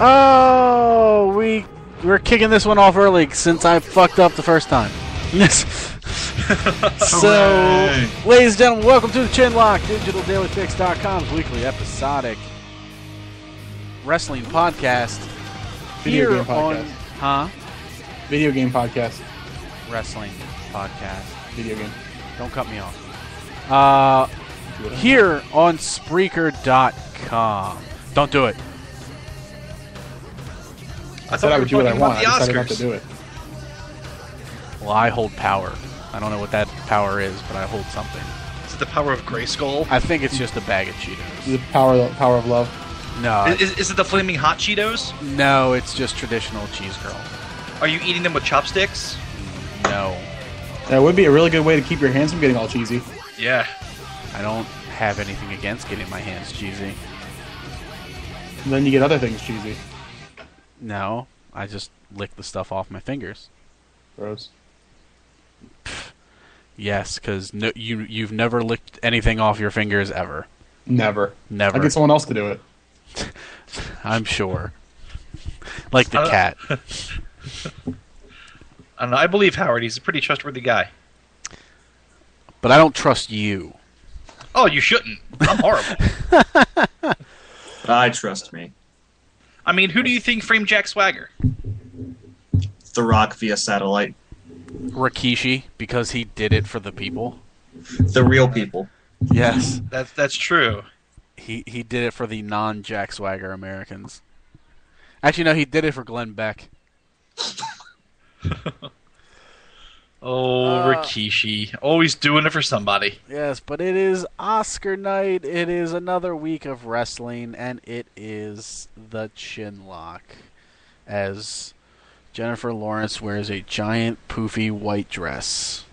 Oh, we're kicking this one off early since I fucked up the first time. Yes. So, ladies and gentlemen, welcome to the Chinlock, DigitalDailyFix.com's weekly episodic wrestling podcast. Video game podcast. Video game podcast. Wrestling podcast. Video game. Don't cut me off. Here on Spreaker.com. Don't do it. I said I would do what I want. I decided not to do it. Well, I hold power. I don't know what that power is, but I hold something. Is it the power of Grayskull? I think it's just a bag of Cheetos. The power of love. No. Is it the Flaming Hot Cheetos? No, it's just traditional cheese curl. Are you eating them with chopsticks? No. That would be a really good way to keep your hands from getting all cheesy. Yeah. I don't have anything against getting my hands cheesy. And then you get other things cheesy. No, I just lick the stuff off my fingers. Gross. Yes, because you've never licked anything off your fingers ever. Never. Never. I get someone else to do it. I'm sure. Like the cat. I don't know. I believe Howard. He's a pretty trustworthy guy. But I don't trust you. Oh, you shouldn't. I'm horrible. I trust me. I mean, who do you think framed Jack Swagger? The Rock via satellite. Rikishi, because he did it for the people. The real people. Yes. That's true. He did it for the non-Jack Swagger Americans. Actually, no, he did it for Glenn Beck. Rikishi. Always doing it for somebody. Yes, but it is Oscar night. It is another week of wrestling, and it is the Chinlock. As Jennifer Lawrence wears a giant, poofy white dress.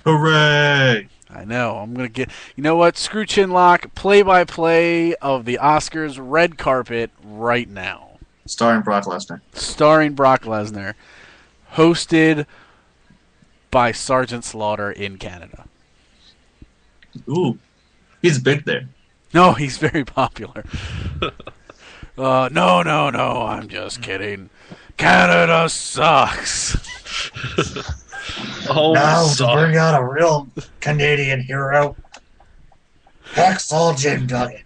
Hooray! I know. I'm going to get... You know what? Screw Chinlock. Play-by-play of the Oscars red carpet right now. Starring Brock Lesnar. Starring Brock Lesnar. Hosted by Sergeant Slaughter in Canada. Ooh. He's big there. No, he's very popular. No, I'm just kidding. Canada sucks. Now to bring out a real Canadian hero, Hacksaw Jim Duggan.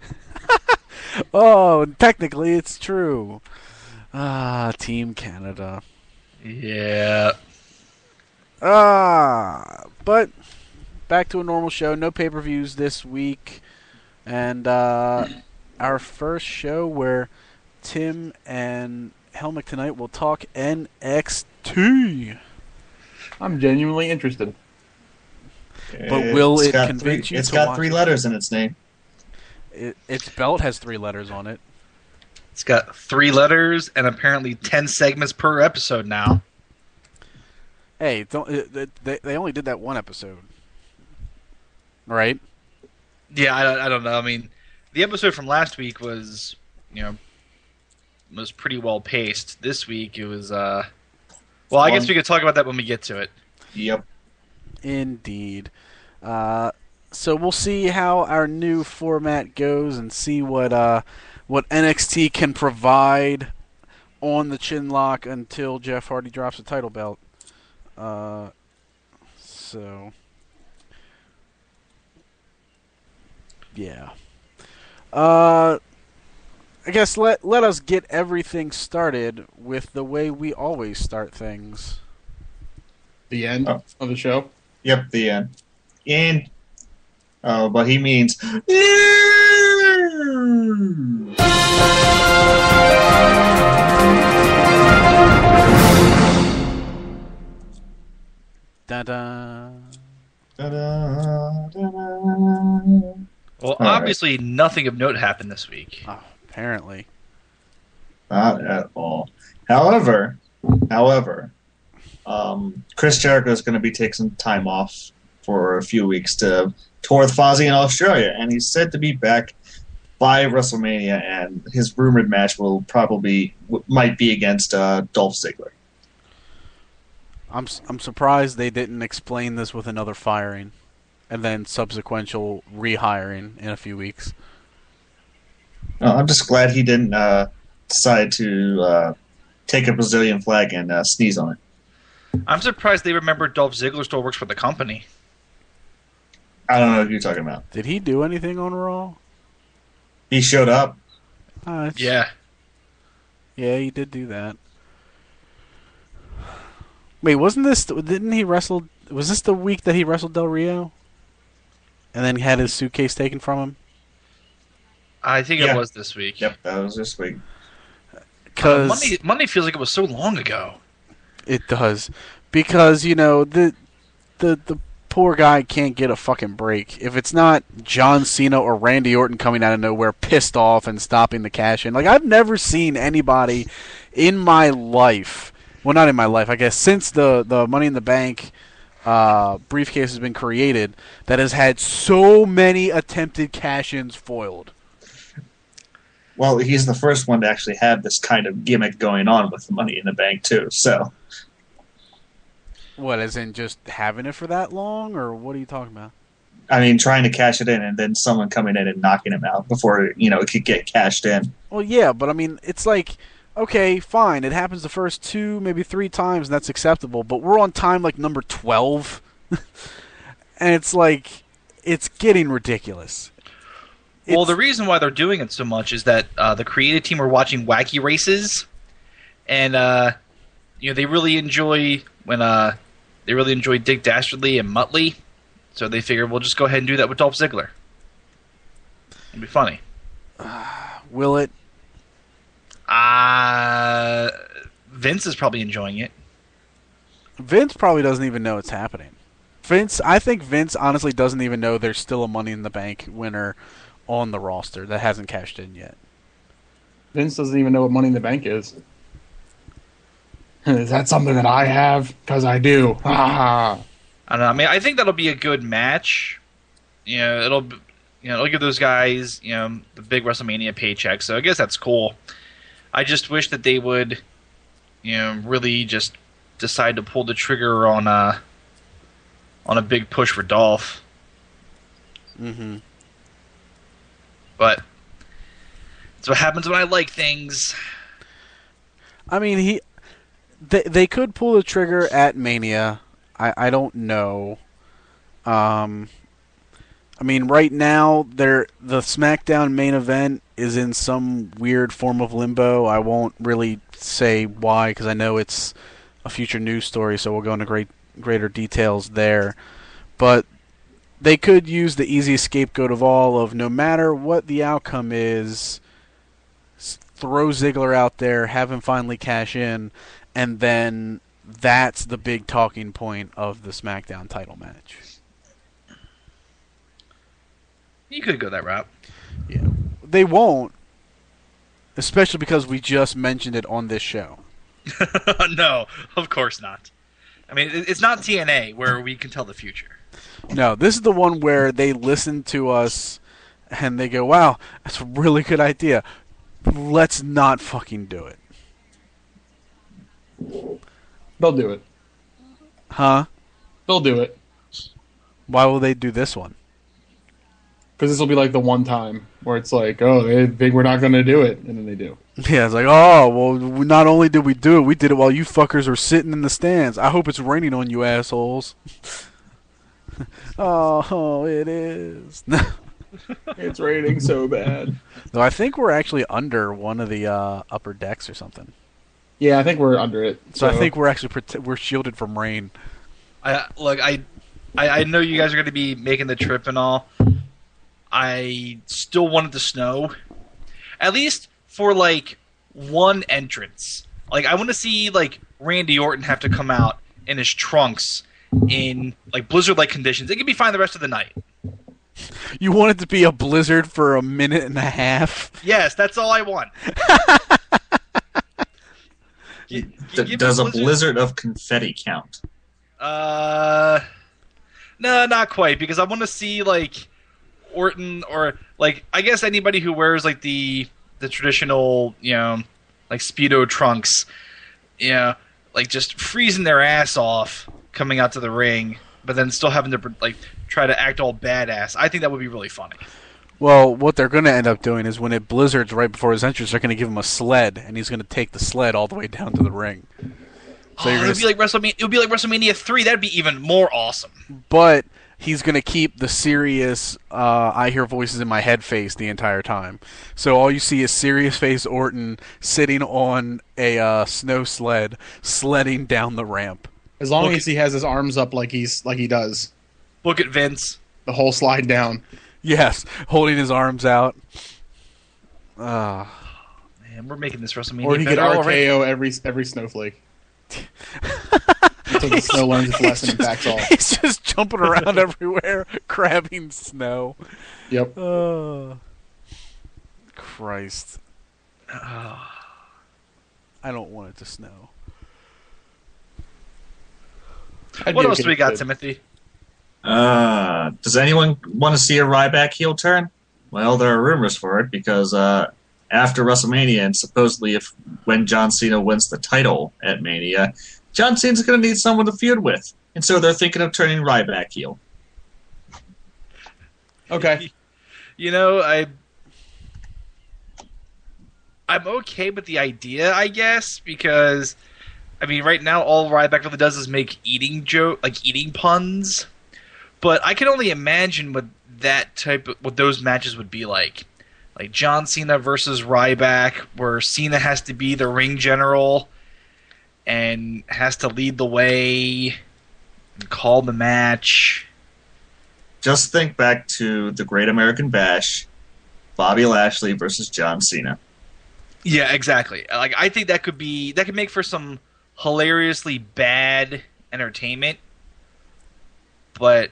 Oh, technically it's true. Team Canada. Yeah. But back to a normal show. No pay-per-views this week. And our first show where Tim and Helmick tonight will talk NXT. I'm genuinely interested. But will it convince you to watch it? It's got 3 letters in its name. Its belt has 3 letters on it. It's got 3 letters and apparently 10 segments per episode now. Hey, they only did that one episode. Right? Yeah, I don't know. I mean, the episode from last week was, was pretty well paced. This week it was, I guess we could talk about that when we get to it. Yep. Indeed. So we'll see how our new format goes and see what NXT can provide on the Chinlock until Jeff Hardy drops a title belt. Yeah. I guess let us get everything started with the way we always start things. The end of the show? Yep, the end. And, but he means... Da-da. Well, obviously nothing of note happened this week. Oh, apparently. Not at all. However, Chris Jericho is going to be taking some time off for a few weeks to tour with Fozzy in Australia, and he's said to be back by WrestleMania, and his rumored match might be against Dolph Ziggler. I'm surprised they didn't explain this with another firing, and then subsequential rehiring in a few weeks. I'm just glad he didn't decide to take a Brazilian flag and sneeze on it. I'm surprised they remember Dolph Ziggler still works for the company. I don't know what you're talking about. Did he do anything on Raw? He showed up. Yeah. Yeah, he did do that. Wait, didn't he wrestle, was this the week that he wrestled Del Rio? And then had his suitcase taken from him? I think it was this week. Yep, that was this week. Monday feels like it was so long ago. It does. Because, the poor guy can't get a fucking break. If it's not John Cena or Randy Orton coming out of nowhere pissed off and stopping the cash in. Like, I've never seen anybody in my life, well, not in my life, I guess, since the Money in the Bank briefcase has been created, that has had so many attempted cash-ins foiled. Well, he's the first one to actually have this kind of gimmick going on with the Money in the Bank, too, so... What, as in just having it for that long, or what are you talking about? I mean, trying to cash it in and then someone coming in and knocking him out before, it could get cashed in. Well, yeah, but I mean, it's like, okay, fine, it happens the first 2, maybe 3 times, and that's acceptable, but we're on time like number 12, and it's like, it's getting ridiculous. Well, the reason why they're doing it so much is that the creative team are watching Wacky Races, and they really enjoy Dick Dastardly and Muttley, so they figured we'll just go ahead and do that with Dolph Ziggler. It'll be funny. Will it? Vince is probably enjoying it. Vince probably doesn't even know it's happening. I think Vince honestly doesn't even know there's still a Money in the Bank winner on the roster that hasn't cashed in yet. Vince doesn't even know what Money in the Bank is. Is that something that I have? Because I do. I don't know. I mean, I think that'll be a good match. It'll give those guys, the big WrestleMania paycheck. So I guess that's cool. I just wish that they would, really just decide to pull the trigger on a big push for Dolph. Mm-hmm. But that's what happens when I like things. I mean, they could pull the trigger at Mania. I don't know. I mean, right now the SmackDown main event is in some weird form of limbo. I won't really say why because I know it's a future news story, so we'll go into greater details there. But they could use the easiest scapegoat of all of no matter what the outcome is, throw Ziggler out there, have him finally cash in, and then that's the big talking point of the SmackDown title match. You could go that route. Yeah. They won't, especially because we just mentioned it on this show. No, of course not. I mean, it's not TNA where we can tell the future. No, this is the one where they listen to us and they go, wow, that's a really good idea. Let's not fucking do it. They'll do it. Huh? They'll do it. Why will they do this one? Because this will be like the one time where it's like, oh, they think we're not going to do it, and then they do. Yeah, it's like, oh, well, not only did we do it, we did it while you fuckers were sitting in the stands. I hope it's raining on you assholes. Oh, it is. It's raining so bad. No, I think we're actually under one of the upper decks or something. Yeah, I think we're under it. So I think we're actually we're shielded from rain. I know you guys are going to be making the trip and all. I still wanted to snow, at least for like one entrance. Like I want to see like Randy Orton have to come out in his trunks in like blizzard-like conditions. It could be fine the rest of the night. You want it to be a blizzard for a minute and a half? Yes, that's all I want. Does a blizzard of confetti count? No, not quite, because I want to see like Orton or like I guess anybody who wears like the traditional, like Speedo trunks, like just freezing their ass off coming out to the ring, but then still having to like try to act all badass. I think that would be really funny. Well, what they're going to end up doing is when it blizzards right before his entrance, they're going to give him a sled, and he's going to take the sled all the way down to the ring. So it would be like WrestleMania. It would be like WrestleMania 3. That'd be even more awesome. But he's going to keep the serious I hear voices in my head face the entire time. So all you see is serious face Orton sitting on a snow sled, sledding down the ramp. As long as he has his arms up like he does. Look at Vince. The whole slide down. Yes, holding his arms out. Man, we're making this WrestleMania Or he could better RKO every snowflake. Until the snow learns its lesson and backs off. He's just jumping around everywhere, grabbing snow. Yep. Christ. I don't want it to snow. What else do we got, Timothy? Does anyone want to see a Ryback heel turn? Well, there are rumors for it because after WrestleMania and supposedly when John Cena wins the title at Mania, John Cena's going to need someone to feud with. And so they're thinking of turning Ryback heel. Okay. You know, I'm okay with the idea, I guess, because I mean, right now all Ryback really does is make eating puns. But I can only imagine what those matches would be like. Like John Cena versus Ryback, where Cena has to be the ring general and has to lead the way and call the match. Just think back to the Great American Bash, Bobby Lashley versus John Cena. Yeah, exactly. Like I think that could make for some hilariously bad entertainment. But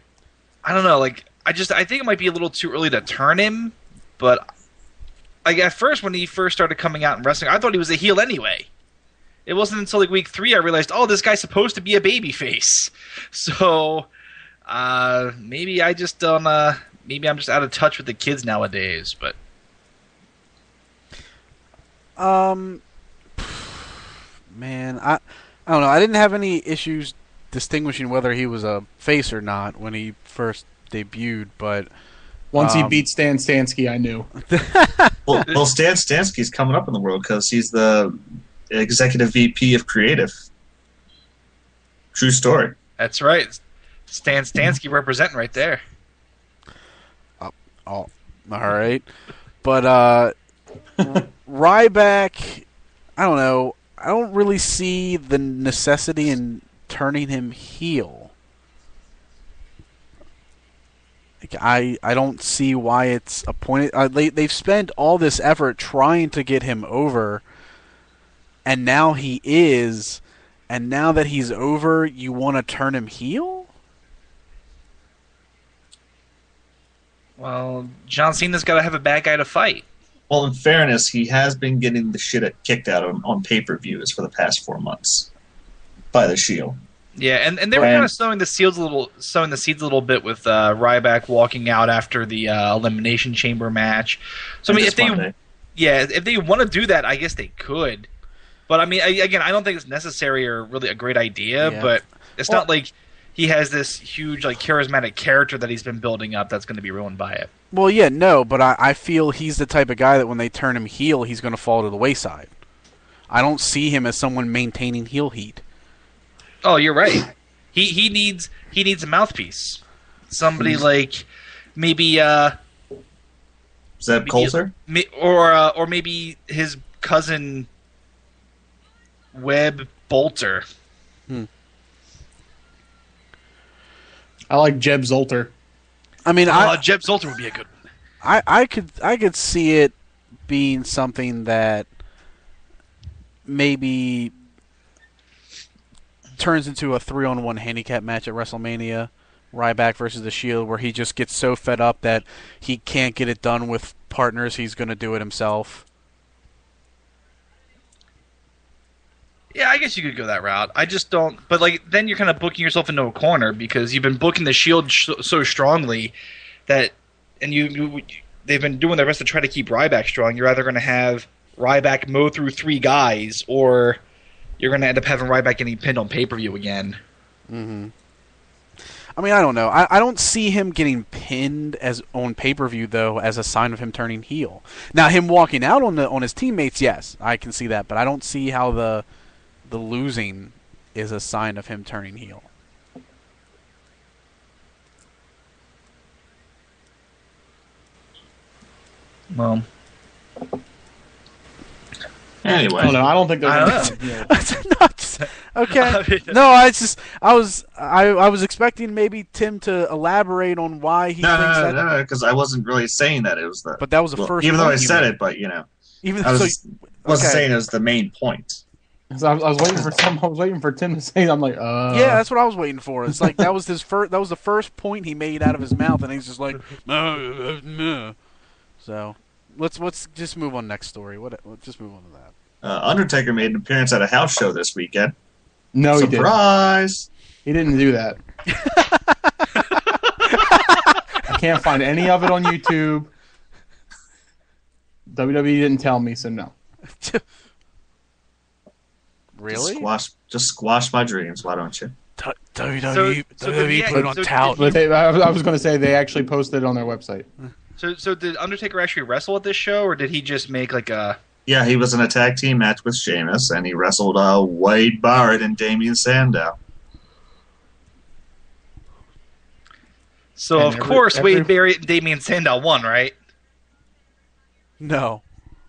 I don't know, like I think it might be a little too early to turn him, but like at first when he first started coming out in wrestling, I thought he was a heel anyway. It wasn't until like week 3 I realized, oh, this guy's supposed to be a babyface. So maybe I just don't. Maybe I'm just out of touch with the kids nowadays. But man, I don't know. I didn't have any issues distinguishing whether he was a face or not when he first debuted, but once he beat Stan Stansky, I knew. well, Stan Stansky's coming up in the world because he's the executive VP of creative. True story. That's right. Stan Stansky representing right there. Oh, all right. But Ryback, I don't know. I don't really see the necessity in turning him heel. Like, I don't see why it's a point. They've spent all this effort trying to get him over, and now he is. And now that he's over, you want to turn him heel? Well, John Cena's got to have a bad guy to fight. Well, in fairness, he has been getting the shit kicked out of him on pay-per-views for the past 4 months by the Shield. Yeah, and they were kind of sowing the seeds a little bit with Ryback walking out after the Elimination Chamber match. So I mean, if they want to do that, I guess they could. But I mean, again, I don't think it's necessary or really a great idea. Yeah. But it's not like he has this huge, like, charismatic character that he's been building up that's going to be ruined by it. Well, yeah, no, but I feel he's the type of guy that when they turn him heel, he's going to fall to the wayside. I don't see him as someone maintaining heel heat. Oh, you're right. He needs a mouthpiece. Somebody like maybe Zeb Coulter, or maybe his cousin Webb Bolter. I like Jeb Zolter. I mean, Jeb Zolter would be a good one. I could see it being something that maybe turns into a 3-on-1 handicap match at WrestleMania, Ryback versus the Shield, where he just gets so fed up that he can't get it done with partners, he's going to do it himself. Yeah, I guess you could go that route. I just don't. But like, then you're kind of booking yourself into a corner because you've been booking the Shield so strongly that, and they've been doing their best to try to keep Ryback strong. You're either going to have Ryback mow through 3 guys, or you're going to end up having Ryback getting pinned on pay-per-view again. Mm-hmm. I mean, I don't know. I don't see him getting pinned as on pay-per-view though as a sign of him turning heel. Now, him walking out on his teammates, yes, I can see that, but I don't see how the losing is a sign of him turning heel. Well, Anyway, I don't know. I don't think they're I going don't to. You know, It's nuts. Okay. I mean- No, I was expecting maybe Tim to elaborate on why he no, thinks that. no, because I wasn't really saying that it was the. But that was the first. even though I point you said made. it, but Even I so, wasn't okay. saying it was the main point. so I was waiting for I was waiting for Tim to say. I'm like, Yeah, that's what I was waiting for. It's like that was his first. That was the first point he made out of his mouth, and he's just like, so let's just move on next story. Let's just move on to that. Undertaker made an appearance at a house show this weekend. No, he didn't. Surprise! He didn't do that. I can't find any of it on YouTube. WWE didn't tell me, so no. Really? Just squash my dreams. Why don't you? WWE, so WWE the- put it on so tout. But I was going to say they actually posted it on their website. So did Undertaker actually wrestle at this show, or did he just make like a? Yeah, he was in a tag team match with Sheamus, and he wrestled Wade Barrett and Damian Sandow. So And of course every- Wade Barrett and Damian Sandow won, right? No.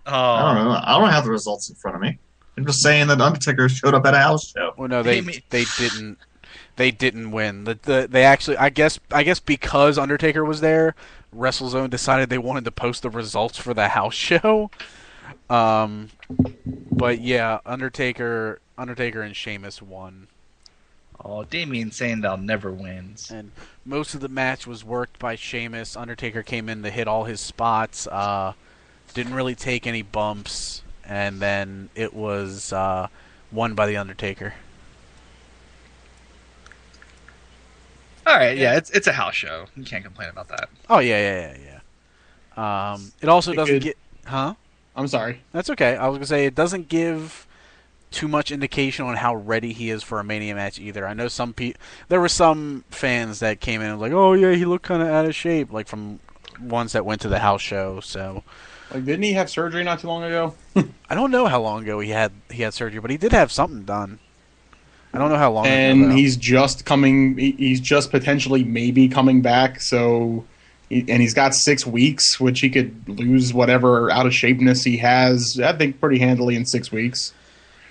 Oh, I don't know. I don't have the results in front of me. I'm just saying that Undertaker showed up at a house show. Well, no, they Damn it. didn't. They didn't win. They actually, I guess because Undertaker was there, WrestleZone decided they wanted to post the results for the house show. But yeah, Undertaker and Sheamus won, Oh, Damian Sandow never wins. and most of the match was worked by Sheamus. Undertaker came in to hit all his spots. Didn't really take any bumps, and then it was won by the Undertaker. All right, yeah, it's a house show. You can't complain about that. Oh yeah. It also doesn't Good. get, huh? I'm sorry. That's okay. I was gonna say it doesn't give too much indication on how ready he is for a Mania match either. I know there were some fans that came in and was like, "Oh yeah, he looked kind of out of shape," like from ones that went to the house show. So Like, didn't he have surgery not too long ago? I don't know how long ago he had surgery, but he did have something done. I don't know how long. ago, And though. he's just coming. He's just potentially maybe coming back. So, and he's got 6 weeks, which he could lose whatever out of shapeness he has. I think pretty handily in 6 weeks.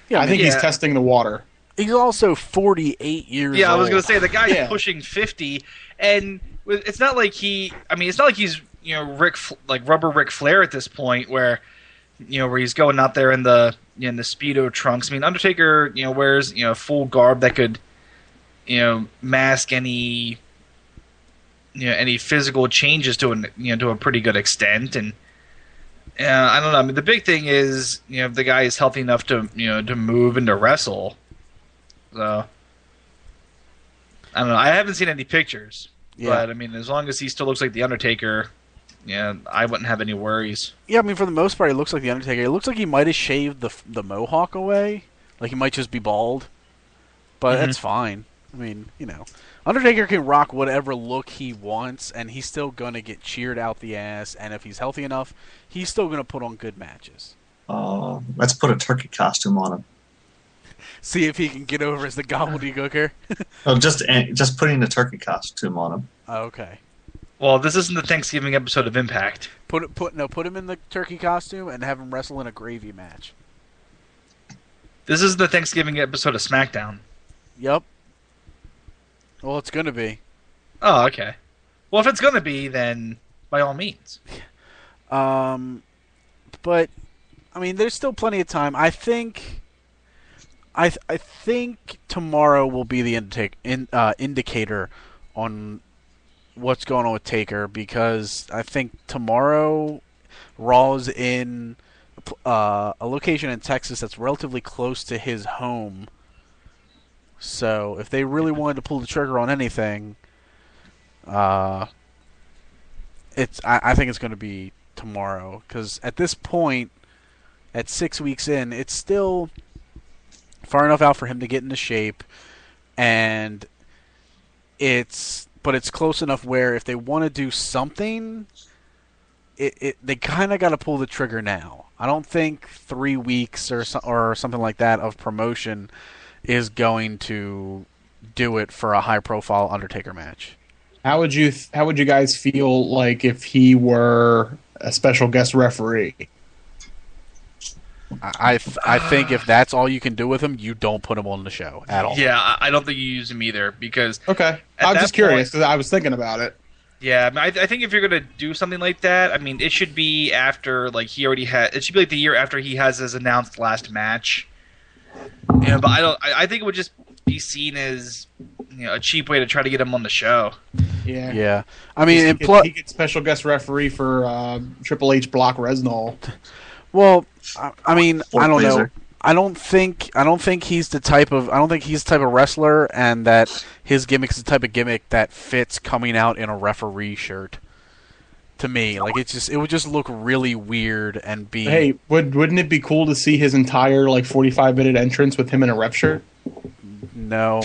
yeah, I think he's yeah. testing the water. he's also 48 years. Yeah, I was old. gonna say the guy's Yeah. pushing 50, and it's not like it's not like he's rubber Ric Flair at this point where where he's going out there in the Speedo trunks. I mean, Undertaker wears full garb that could mask any any physical changes to to a pretty good extent. And I don't know. I mean, the big thing is the guy is healthy enough to to move and to wrestle. So I don't know. I haven't seen any pictures, Yeah. but I mean, as long as he still looks like the Undertaker, I wouldn't have any worries. Yeah, I mean, for the most part, he looks like the Undertaker. It looks like he might have shaved the mohawk away. Like, he might just be bald. But Mhm. that's fine. I mean, Undertaker can rock whatever look he wants, and he's still going to get cheered out the ass. And if he's healthy enough, he's still going to put on good matches. Let's put a turkey costume on him. See if he can get over as the gobbledygooker. Oh, just putting the turkey costume on him. Okay. Well, this isn't the Thanksgiving episode of Impact. Put him in the turkey costume and have him wrestle in a gravy match. This is the Thanksgiving episode of SmackDown. Yep. Well, it's going to be. Oh, okay. Well, if it's going to be, then by all means. But I mean, there's still plenty of time. I think tomorrow will be the indicator on what's going on with Taker, because I think tomorrow Raw's in a location in Texas that's relatively close to his home. So if they really wanted to pull the trigger on anything, I think it's going to be tomorrow, because at this point, at 6 weeks in, it's still far enough out for him to get into shape, and but it's close enough where if they want to do something, they kind of got to pull the trigger now. I don't think 3 weeks or something like that of promotion is going to do it for a high profile Undertaker match. How would you guys feel like if he were a special guest referee? I think if that's all you can do with him, you don't put him on the show at all. Yeah, I don't think you use him either because. Okay, I was just curious because I was thinking about it. Yeah, I, mean, I think if you're gonna do something like that, I mean, it should be after like he already had. It should be like the year after he has his announced last match. Yeah, but I don't. I think it would just be seen as a cheap way to try to get him on the show. Yeah, yeah. I mean, he gets special guest referee for Triple H Brock Lesnar. Well, I mean, Or I don't Blazer. know. I don't think he's the type of wrestler, and that his gimmick is the type of gimmick that fits coming out in a referee shirt. To me, like it would just look really weird and be. Hey, wouldn't it be cool to see his entire 45-minute entrance with him in a rep shirt? No.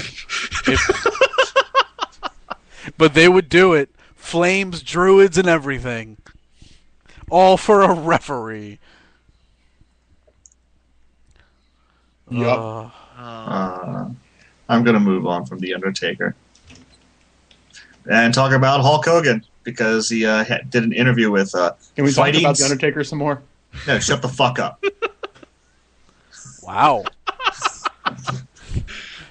But they would do it. Flames, druids, and everything. All for a referee. Yup. I'm going to move on from The Undertaker and talk about Hulk Hogan because he did an interview with Can we talk Fighting... about the Undertaker some more? No, shut the fuck up. Wow.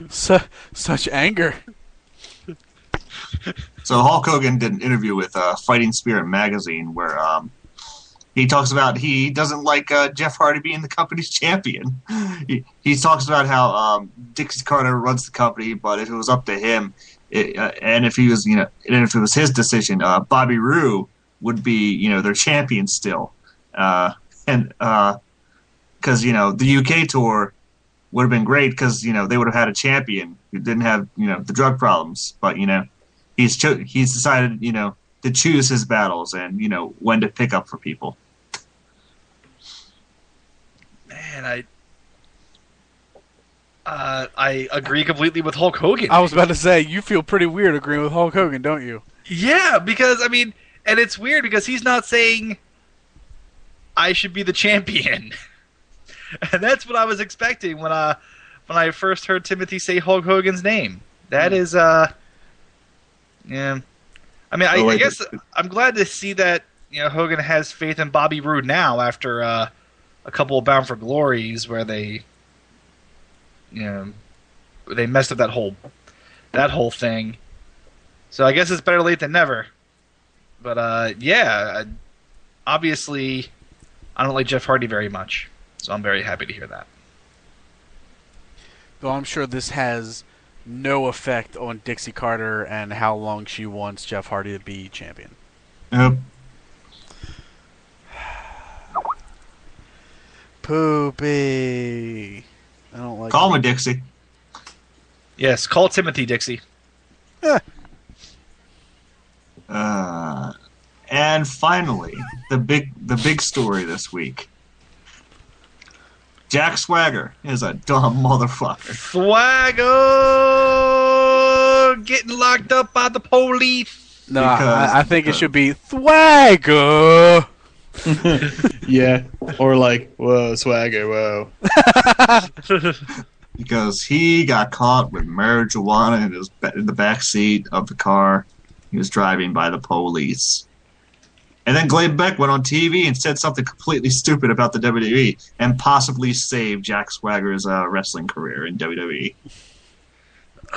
Such anger. So Hulk Hogan did an interview with Fighting Spirit magazine where he talks about he doesn't like Jeff Hardy being the company's champion. He talks about how Dixie Carter runs the company, but if it was up to him, and if he was, and if it was his decision, Bobby Roode would be, their champion still, and because the UK tour would have been great because they would have had a champion who didn't have the drug problems, but he's decided to choose his battles and when to pick up for people. Man, I agree completely with Hulk Hogan. I was about to say, you feel pretty weird agreeing with Hulk Hogan, don't you? Yeah, because I mean, and it's weird because he's not saying I should be the champion, and that's what I was expecting when I first heard Timothy say Hulk Hogan's name. That is, yeah. I mean, I guess I'm glad to see that Hogan has faith in Bobby Roode now after a couple of Bound for Glories where they messed up that whole thing. So I guess it's better late than never. But yeah, obviously I don't like Jeff Hardy very much, so I'm very happy to hear that. Though I'm sure this has no effect on Dixie Carter and how long she wants Jeff Hardy to be champion. Yep. Poopy. I don't like Call me Dixie. Yes, call Timothy Dixie. And finally, the big story this week. Jack Swagger is a dumb motherfucker. Swagger getting locked up by the police. No, I think it should be Swagger. Yeah, or whoa, Swagger, whoa. Because he got caught with marijuana in the back seat of the car he was driving by the police. And then Glenn Beck went on TV and said something completely stupid about the WWE and possibly saved Jack Swagger's wrestling career in WWE.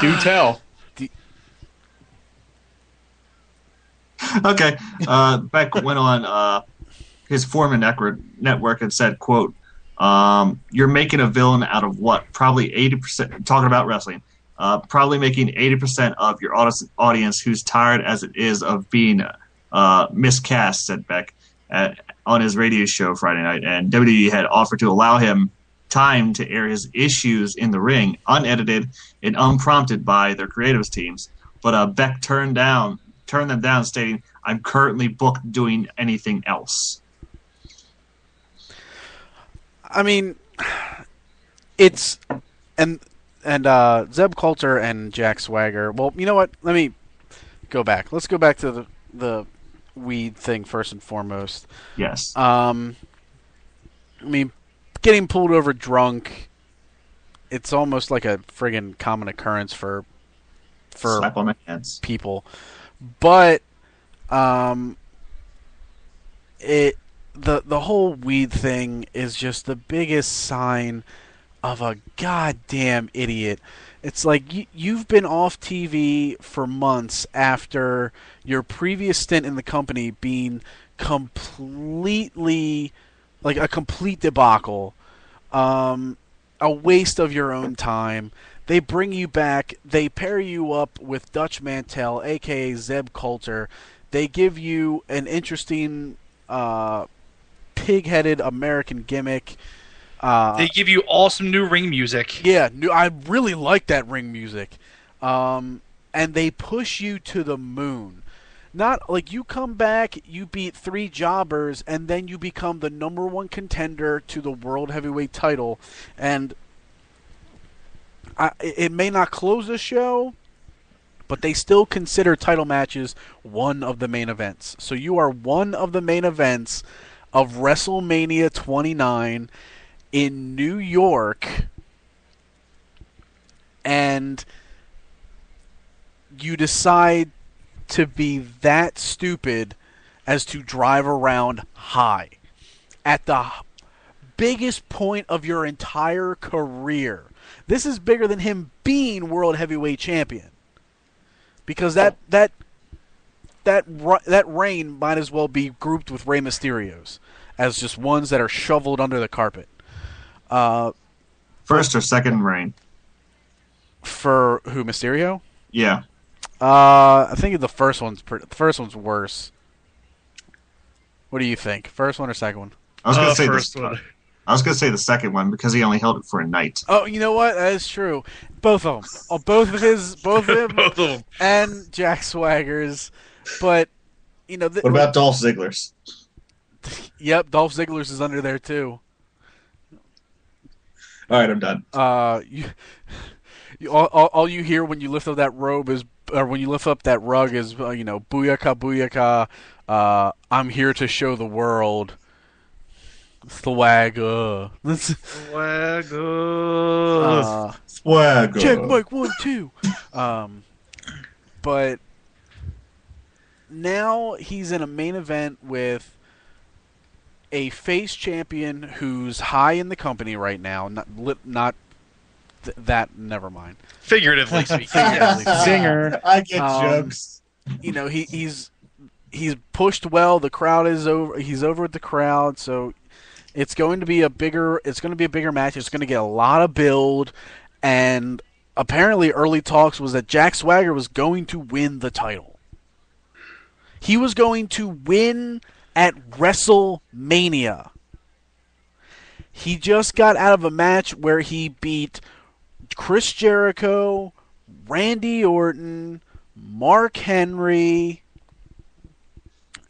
Do tell. Okay. Beck went on his Foreman network and said, quote, you're making a villain out of what? Probably 80%, talking about wrestling, probably making 80% of your audience who's tired as it is of being miscast, said Beck on his radio show Friday night. And WWE had offered to allow him time to air his issues in the ring, unedited and unprompted by their creatives teams. But Beck turned them down, stating, I'm currently booked doing anything else. I mean, it's and Zeb Coulter and Jack Swagger. Well, you know what? Let me go back. Let's go back to the weed thing first and foremost. Yes. I mean, getting pulled over drunk, it's almost like a friggin' common occurrence for Slap on the hands. people. But the whole weed thing is just the biggest sign of a goddamn idiot. It's like you've been off TV for months after your previous stint in the company being completely, like, a complete debacle, a waste of your own time. They bring you back. They pair you up with Dutch Mantel, a.k.a. Zeb Coulter. They give you an interesting pig-headed American gimmick. They give you awesome new ring music. Yeah, I really like that ring music. And they push you to the moon. Not like you come back, you beat 3 jobbers, and then you become the #1 contender to the World Heavyweight title. And it may not close the show, but they still consider title matches one of the main events. So you are one of the main events of WrestleMania 29 in New York, and you decide to be that stupid as to drive around high at the biggest point of your entire career. This is bigger than him being World Heavyweight Champion, because that reign might as well be grouped with Rey Mysterio's as just ones that are shoveled under the carpet. First or second reign? For who, Mysterio? Yeah. I think the first one's worse. What do you think? First one or second one? I was gonna say first one. I was gonna say the second one because he only held it for a night. Oh, you know what? That is true. Both of them. Oh, both of him, Both of them. and Jack Swagger's. But What about Dolph Ziggler's? Yep, Dolph Ziggler's is under there too. All right, I'm done. All you hear when you lift up that robe is, or when you lift up that rug is, booyaka, booyaka. I'm here to show the world. Swagger. Swagger. Check mic 1, 2. But now he's in a main event with a face champion who's high in the company right now. Never mind. Figuratively speaking. Yes. Zinger. I get jokes. He's pushed well. The crowd is over. He's over with the crowd, so it's going to be a bigger match. It's going to get a lot of build, and apparently early talks was that Jack Swagger was going to win the title. He was going to win at WrestleMania. He just got out of a match where he beat Chris Jericho, Randy Orton, Mark Henry,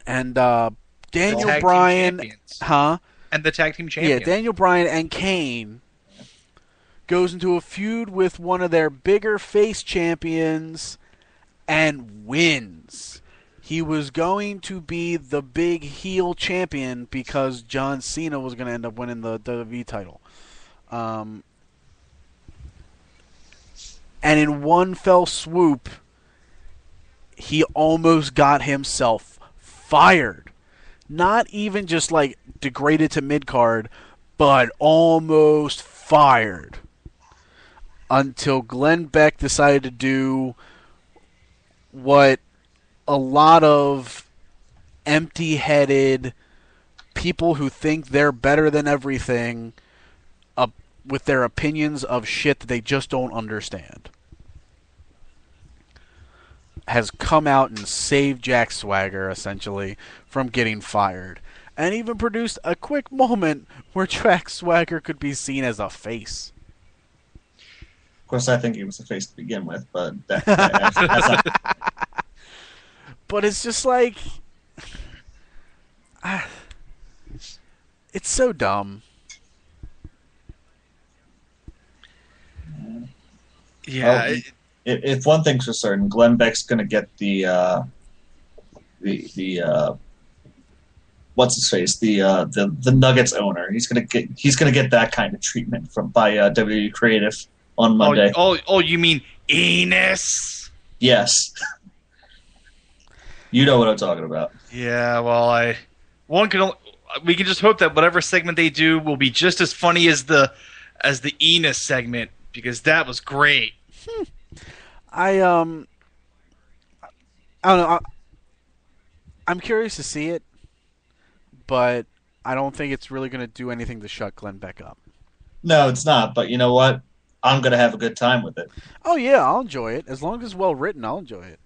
and Daniel Bryan. Huh? And the tag team champion. Yeah, Daniel Bryan and Kane goes into a feud with one of their bigger face champions and wins. He was going to be the big heel champion because John Cena was going to end up winning the WWE title. And in one fell swoop, he almost got himself fired. Not even just like degraded to mid-card, but almost fired. Until Glenn Beck decided to do what a lot of empty-headed people who think they're better than everything with their opinions of shit that they just don't understand, has come out and saved Jack Swagger, essentially, from getting fired. And even produced a quick moment where Jack Swagger could be seen as a face. Of course, I think he was a face to begin with, but But it's just like... it's so dumb. Yeah, Well, if one thing's for certain, Glenn Beck's going to get the what's his face the Nuggets owner. He's gonna get that kind of treatment by WWE Creative on Monday. You mean Enos? Yes, you know what I'm talking about. Yeah, well, we can just hope that whatever segment they do will be just as funny as the Enos segment, because that was great. I don't know. I'm curious to see it, but I don't think it's really going to do anything to shut Glenn Beck up. No, it's not. But you know what? I'm gonna have a good time with it. Oh yeah, I'll enjoy it as long as it's well written. I'll enjoy it.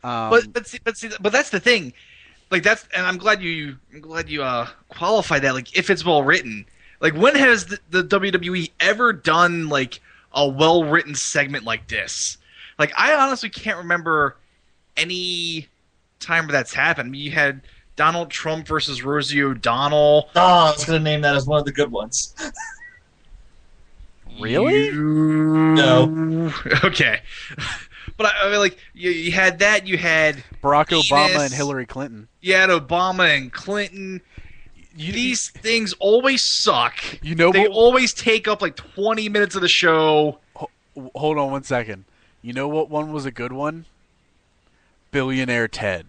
But that's the thing. Like and I'm glad you qualify that. Like, if it's well written. Like, when has the WWE ever done like a well written segment like this? Like, I honestly can't remember any time where that's happened. I mean, you had Donald Trump versus Rosie O'Donnell. Oh, I was gonna name that as one of the good ones. Really? No. Okay. But I mean, like, you had that. You had Barack Obama Enos, and Hillary Clinton. You had Obama and Clinton. These things always suck. You know, they always take up like 20 minutes of the show. Hold on 1 second. You know what one was a good one? Billionaire Ted.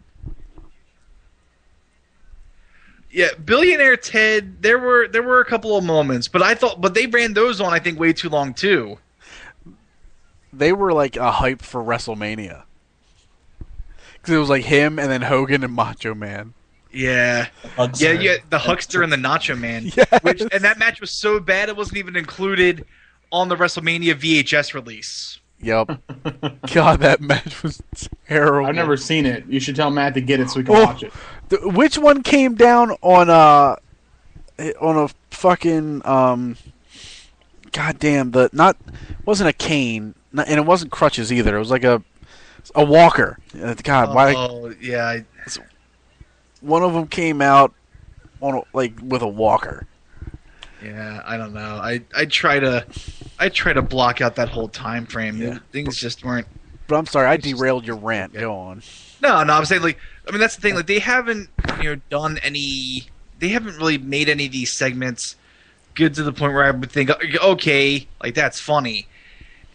Yeah, Billionaire Ted. There were a couple of moments, but they ran those on, I think, way too long too. They were like a hype for WrestleMania because it was like him and then Hogan and Macho Man. Yeah, the Huckster and the Nacho Man. Yes. And that match was so bad it wasn't even included on the WrestleMania VHS release. Yep. God, that match was terrible. I've never seen it. You should tell Matt to get it so we can watch it. Which one came down on a fucking goddamn wasn't a cane, and it wasn't crutches either. It was like a walker. God, why? Oh yeah. One of them came out on with a walker. Yeah, I don't know. I try to block out that whole time frame. Yeah. Things just weren't. But I'm sorry, I derailed your rant. Go on. No, I'm saying, like, I mean, that's the thing. Like, they haven't done any. They haven't really made any of these segments good to the point where I would think, okay, like, that's funny.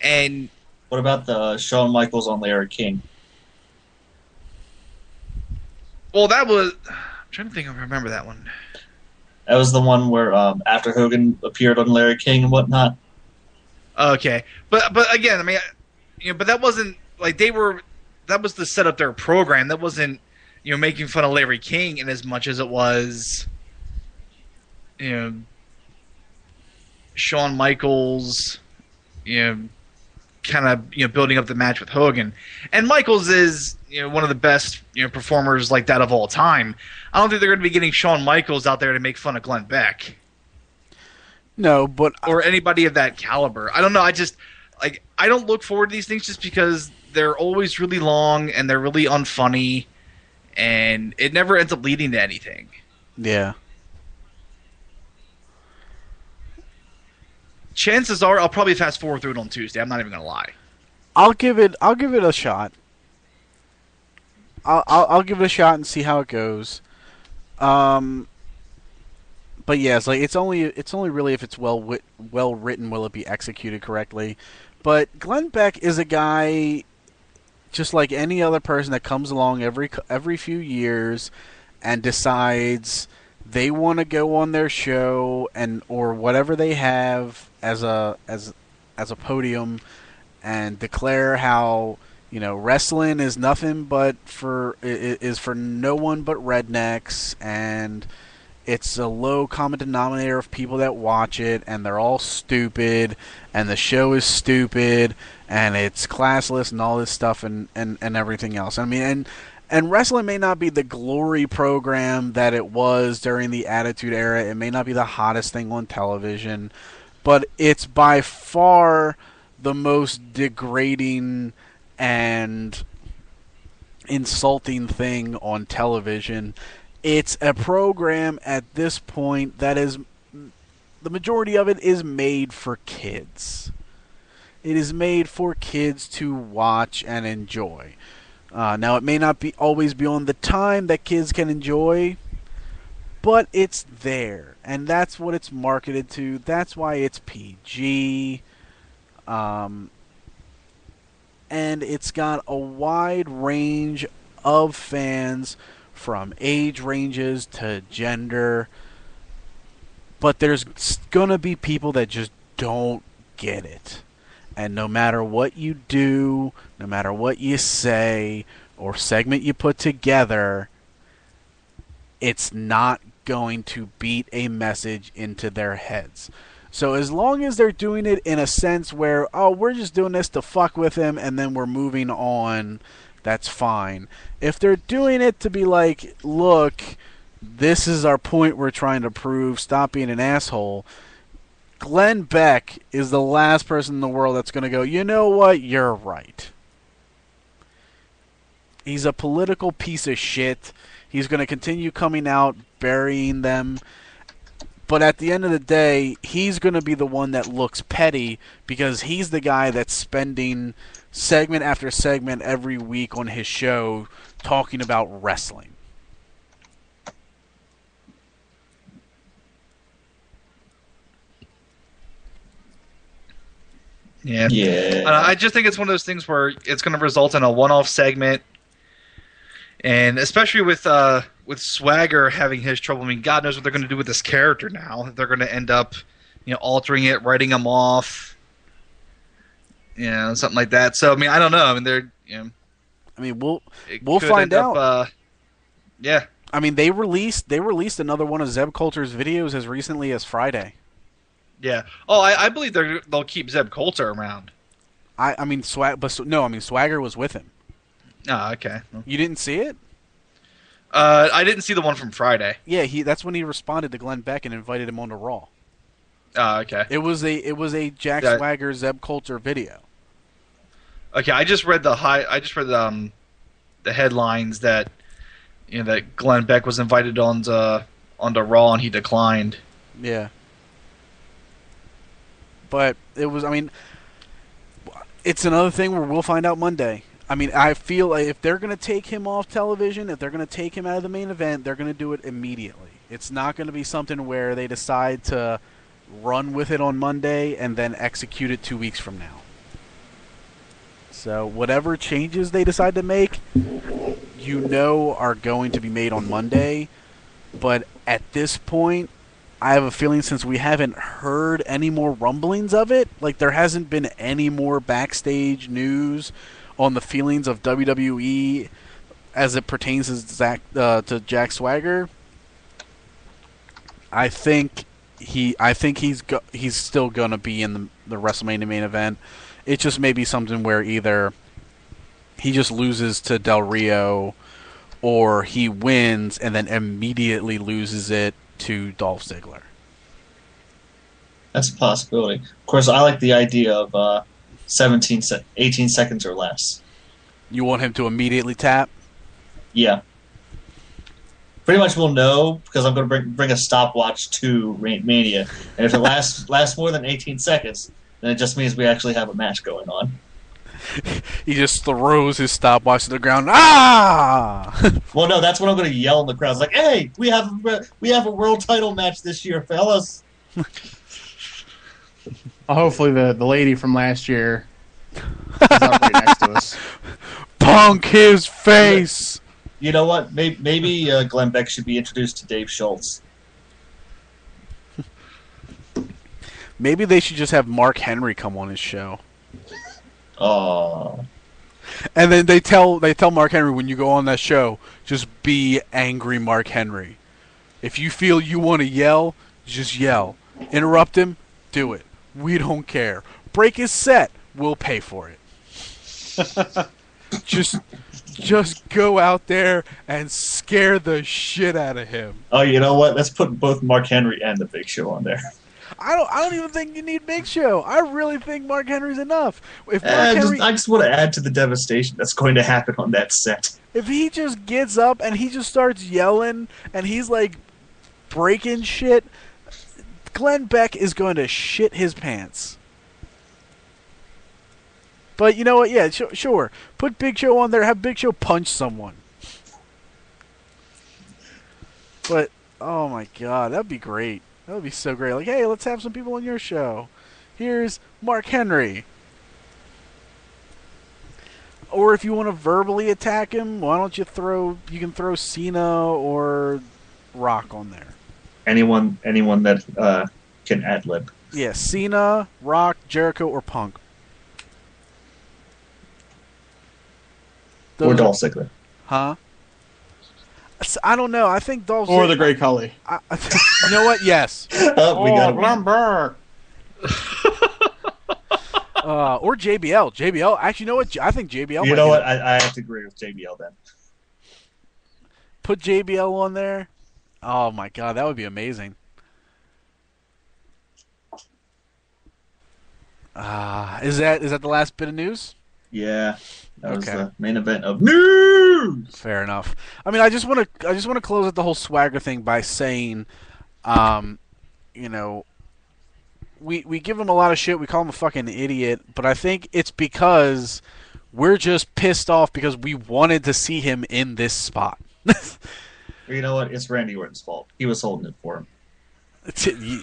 And what about the Shawn Michaels on Larry King? Well, that was. I'm trying to think if I remember that one. That was the one where after Hogan appeared on Larry King and whatnot. Okay, but again, I mean, but that wasn't like they were. That was to set up their program. That wasn't making fun of Larry King in as much as it was Shawn Michaels, kind of building up the match with Hogan. And Michaels is one of the best performers like that of all time. I don't think they're going to be getting Shawn Michaels out there to make fun of Glenn Beck. No, but or anybody of that caliber. I don't know. I just I don't look forward to these things just because they're always really long and they're really unfunny, and it never ends up leading to anything. Yeah. Chances are I'll probably fast forward through it on Tuesday. I'm not even gonna lie. I'll give it a shot. I'll give it a shot and see how it goes. But yeah, it's only really if it's well written, will it be executed correctly. But Glenn Beck is a guy just like any other person that comes along every few years and decides they want to go on their show or whatever they have as a podium and declare how wrestling is nothing but for no one but rednecks, and it's a low common denominator of people that watch it, and they're all stupid, and the show is stupid, and it's classless, and all this stuff, and everything else. I mean, and wrestling may not be the glory program that it was during the Attitude Era. It may not be the hottest thing on television, but it's by far the most degrading and insulting thing on television. It's a program at this point that is, the majority of it is made for kids. It is made for kids to watch and enjoy. Now, it may not be always be on the time that kids can enjoy, but it's there, and that's what it's marketed to. That's why it's PG. And it's got a wide range of fans from age ranges to gender. But there's going to be people that just don't get it. And no matter what you do, no matter what you say or segment you put together, it's not going to beat a message into their heads. So as long as they're doing it in a sense where, oh, we're just doing this to fuck with him and then we're moving on, that's fine. If they're doing it to be like, look, this is our point we're trying to prove, stop being an asshole, Glenn Beck is the last person in the world that's going to go, you know what, you're right. He's a political piece of shit. He's going to continue coming out, burying them. But at the end of the day, he's going to be the one that looks petty because he's the guy that's spending segment after segment every week on his show talking about wrestling. Yeah. Yeah. I just think it's one of those things where it's going to result in a one-off segment, and especially with Swagger having his trouble. I mean, God knows what they're going to do with this character now. They're going to end up, altering it, writing him off, something like that. So I mean, I don't know. I mean, we'll could find end up, out. Yeah. I mean, they released another one of Zeb Coulter's videos as recently as Friday. Yeah. Oh, I believe they'll keep Zeb Coulter around. Swagger was with him. Oh, okay. You didn't see it? I didn't see the one from Friday. Yeah, that's when he responded to Glenn Beck and invited him on to Raw. Oh, okay. It was a Jack Swagger Zeb Coulter video. Okay, I just read the headlines that that Glenn Beck was invited onto Raw and he declined. Yeah. But it was, it's another thing where we'll find out Monday. I mean, I feel like if they're going to take him off television, if they're going to take him out of the main event, they're going to do it immediately. It's not going to be something where they decide to run with it on Monday and then execute it 2 weeks from now. So whatever changes they decide to make, are going to be made on Monday. But at this point, I have a feeling since we haven't heard any more rumblings of it, like there hasn't been any more backstage news on the feelings of WWE as it pertains to Jack Swagger. I think he's still gonna be in the WrestleMania main event. It just may be something where either he just loses to Del Rio, or he wins and then immediately loses it to Dolph Ziggler. That's a possibility. Of course, I like the idea of 18 seconds or less. You want him to immediately tap? Yeah. Pretty much we'll know because I'm going to bring a stopwatch to Mania. And if it lasts more than 18 seconds, then it just means we actually have a match going on. He just throws his stopwatch to the ground. Ah! Well, no, that's when I'm going to yell in the crowd. It's like, hey, we have a world title match this year, fellas. Hopefully the lady from last year is up right next to us. Punk his face! You know what? Maybe Glenn Beck should be introduced to Dave Schultz. Maybe they should just have Mark Henry come on his show. Oh. And then they tell Mark Henry, when you go on that show, just be angry Mark Henry. If you feel you want to yell, just yell. Interrupt him, do it. We don't care. Break his set, we'll pay for it. Just go out there and scare the shit out of him. Oh, you know what? Let's put both Mark Henry and the Big Show on there. I don't even think you need Big Show. I really think Mark Henry's enough. If Mark Henry, I just want to add to the devastation that's going to happen on that set. If he just gets up and he just starts yelling and he's like breaking shit, Glenn Beck is going to shit his pants. But you know what? Yeah, sure. Put Big Show on there. Have Big Show punch someone. But oh my god, that'd be great. That would be so great. Like, hey, let's have some people on your show. Here's Mark Henry. Or if you want to verbally attack him, why don't you can throw Cena or Rock on there. Anyone that can ad lib. Yeah, Cena, Rock, Jericho, or Punk. Or Dolph Ziggler. Huh? I don't know. I think Dolph Or Ziggler, the Great Khali. You know what? Yes. Oh, we got one. Lumber. Or JBL. JBL. Actually, you know what? I think JBL. You know what? I have to agree with JBL then. Put JBL on there. Oh my god, that would be amazing. Is that the last bit of news? Yeah, that was Okay. the main event of news. Fair enough. I mean, I just want to close out the whole Swagger thing by saying, you know, we give him a lot of shit. We call him a fucking idiot, but I think it's because we're just pissed off because we wanted to see him in this spot. You know what? It's Randy Orton's fault. He was holding it for him.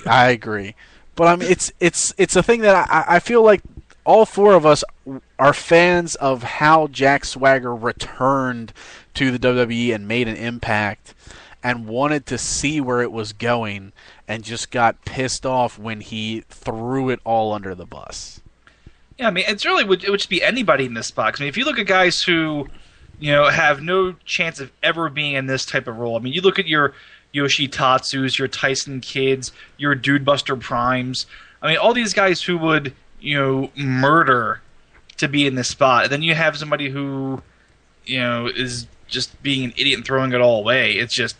I agree, but I mean, it's a thing that I feel like all four of us are fans of how Jack Swagger returned to the WWE and made an impact, and wanted to see where it was going, and just got pissed off when he threw it all under the bus. Yeah, I mean, it would just be anybody in this spot. 'Cause, I mean, if you look at guys who, have no chance of ever being in this type of role. I mean, you look at your Yoshitatsus, your Tyson Kids, your Dude Buster Primes. I mean, all these guys who would, murder to be in this spot. And then you have somebody who, is just being an idiot and throwing it all away. It's just,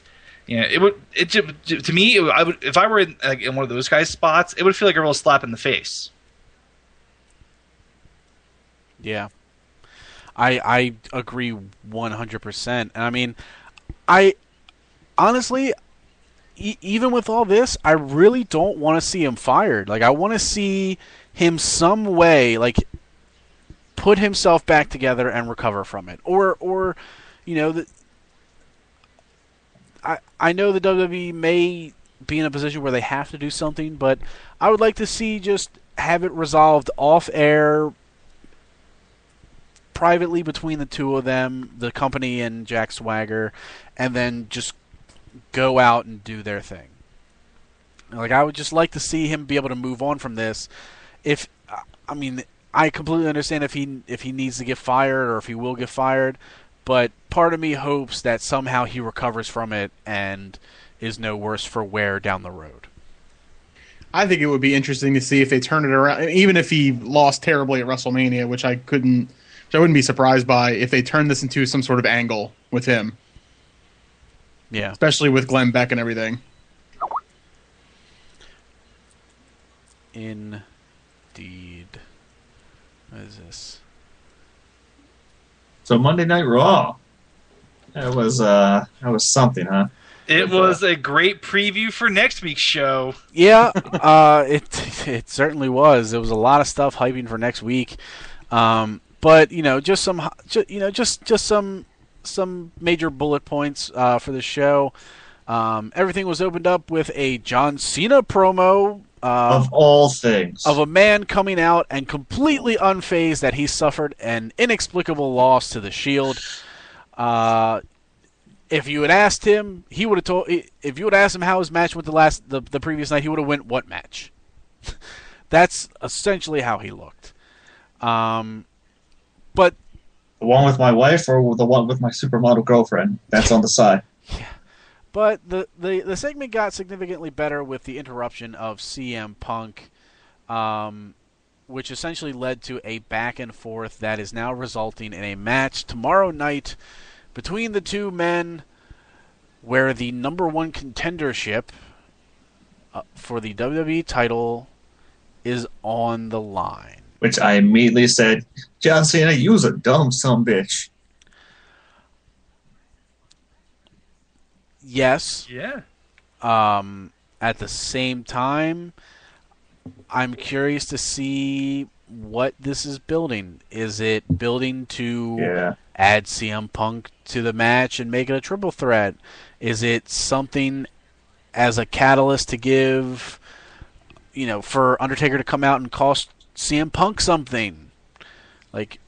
to me, if I were in one of those guys' spots, it would feel like a real slap in the face. Yeah. I agree 100%. And I mean, I honestly, even with all this, I really don't want to see him fired. Like, I want to see him some way, like, put himself back together and recover from it. Or I know the WWE may be in a position where they have to do something, but I would like to see just have it resolved off air, privately between the two of them, the company and Jack Swagger, and then just go out and do their thing. Like, I would just like to see him be able to move on from this. I completely understand if he needs to get fired or if he will get fired, but part of me hopes that somehow he recovers from it and is no worse for wear down the road. I think it would be interesting to see if they turn it around, even if he lost terribly at WrestleMania, which I wouldn't be surprised by if they turn this into some sort of angle with him. Yeah. Especially with Glenn Beck and everything. Indeed. What is this? So Monday Night Raw. That was something, huh? It was a great preview for next week's show. Yeah, it certainly was. There was a lot of stuff hyping for next week. But just some major bullet points for the show. Everything was opened up with a John Cena promo Of all things. of a man coming out and completely unfazed that he suffered an inexplicable loss to the Shield. If you had asked him, he would have told. If you would asked him how his match went the previous night, he would have went, "What match?" That's essentially how he looked. But The one with my wife or the one with my supermodel girlfriend? That's on the side. But the segment got significantly better with the interruption of CM Punk, which essentially led to a back and forth that is now resulting in a match tomorrow night between the two men, where the number one contendership for the WWE title is on the line. Which I immediately said, John Cena, you's a dumb sumbitch. Yes. Yeah. At the same time, I'm curious to see what this is building. Is it building to Yeah. add CM Punk to the match and make it a triple threat? Is it something as a catalyst to give, for Undertaker to come out and cost CM Punk something? Like,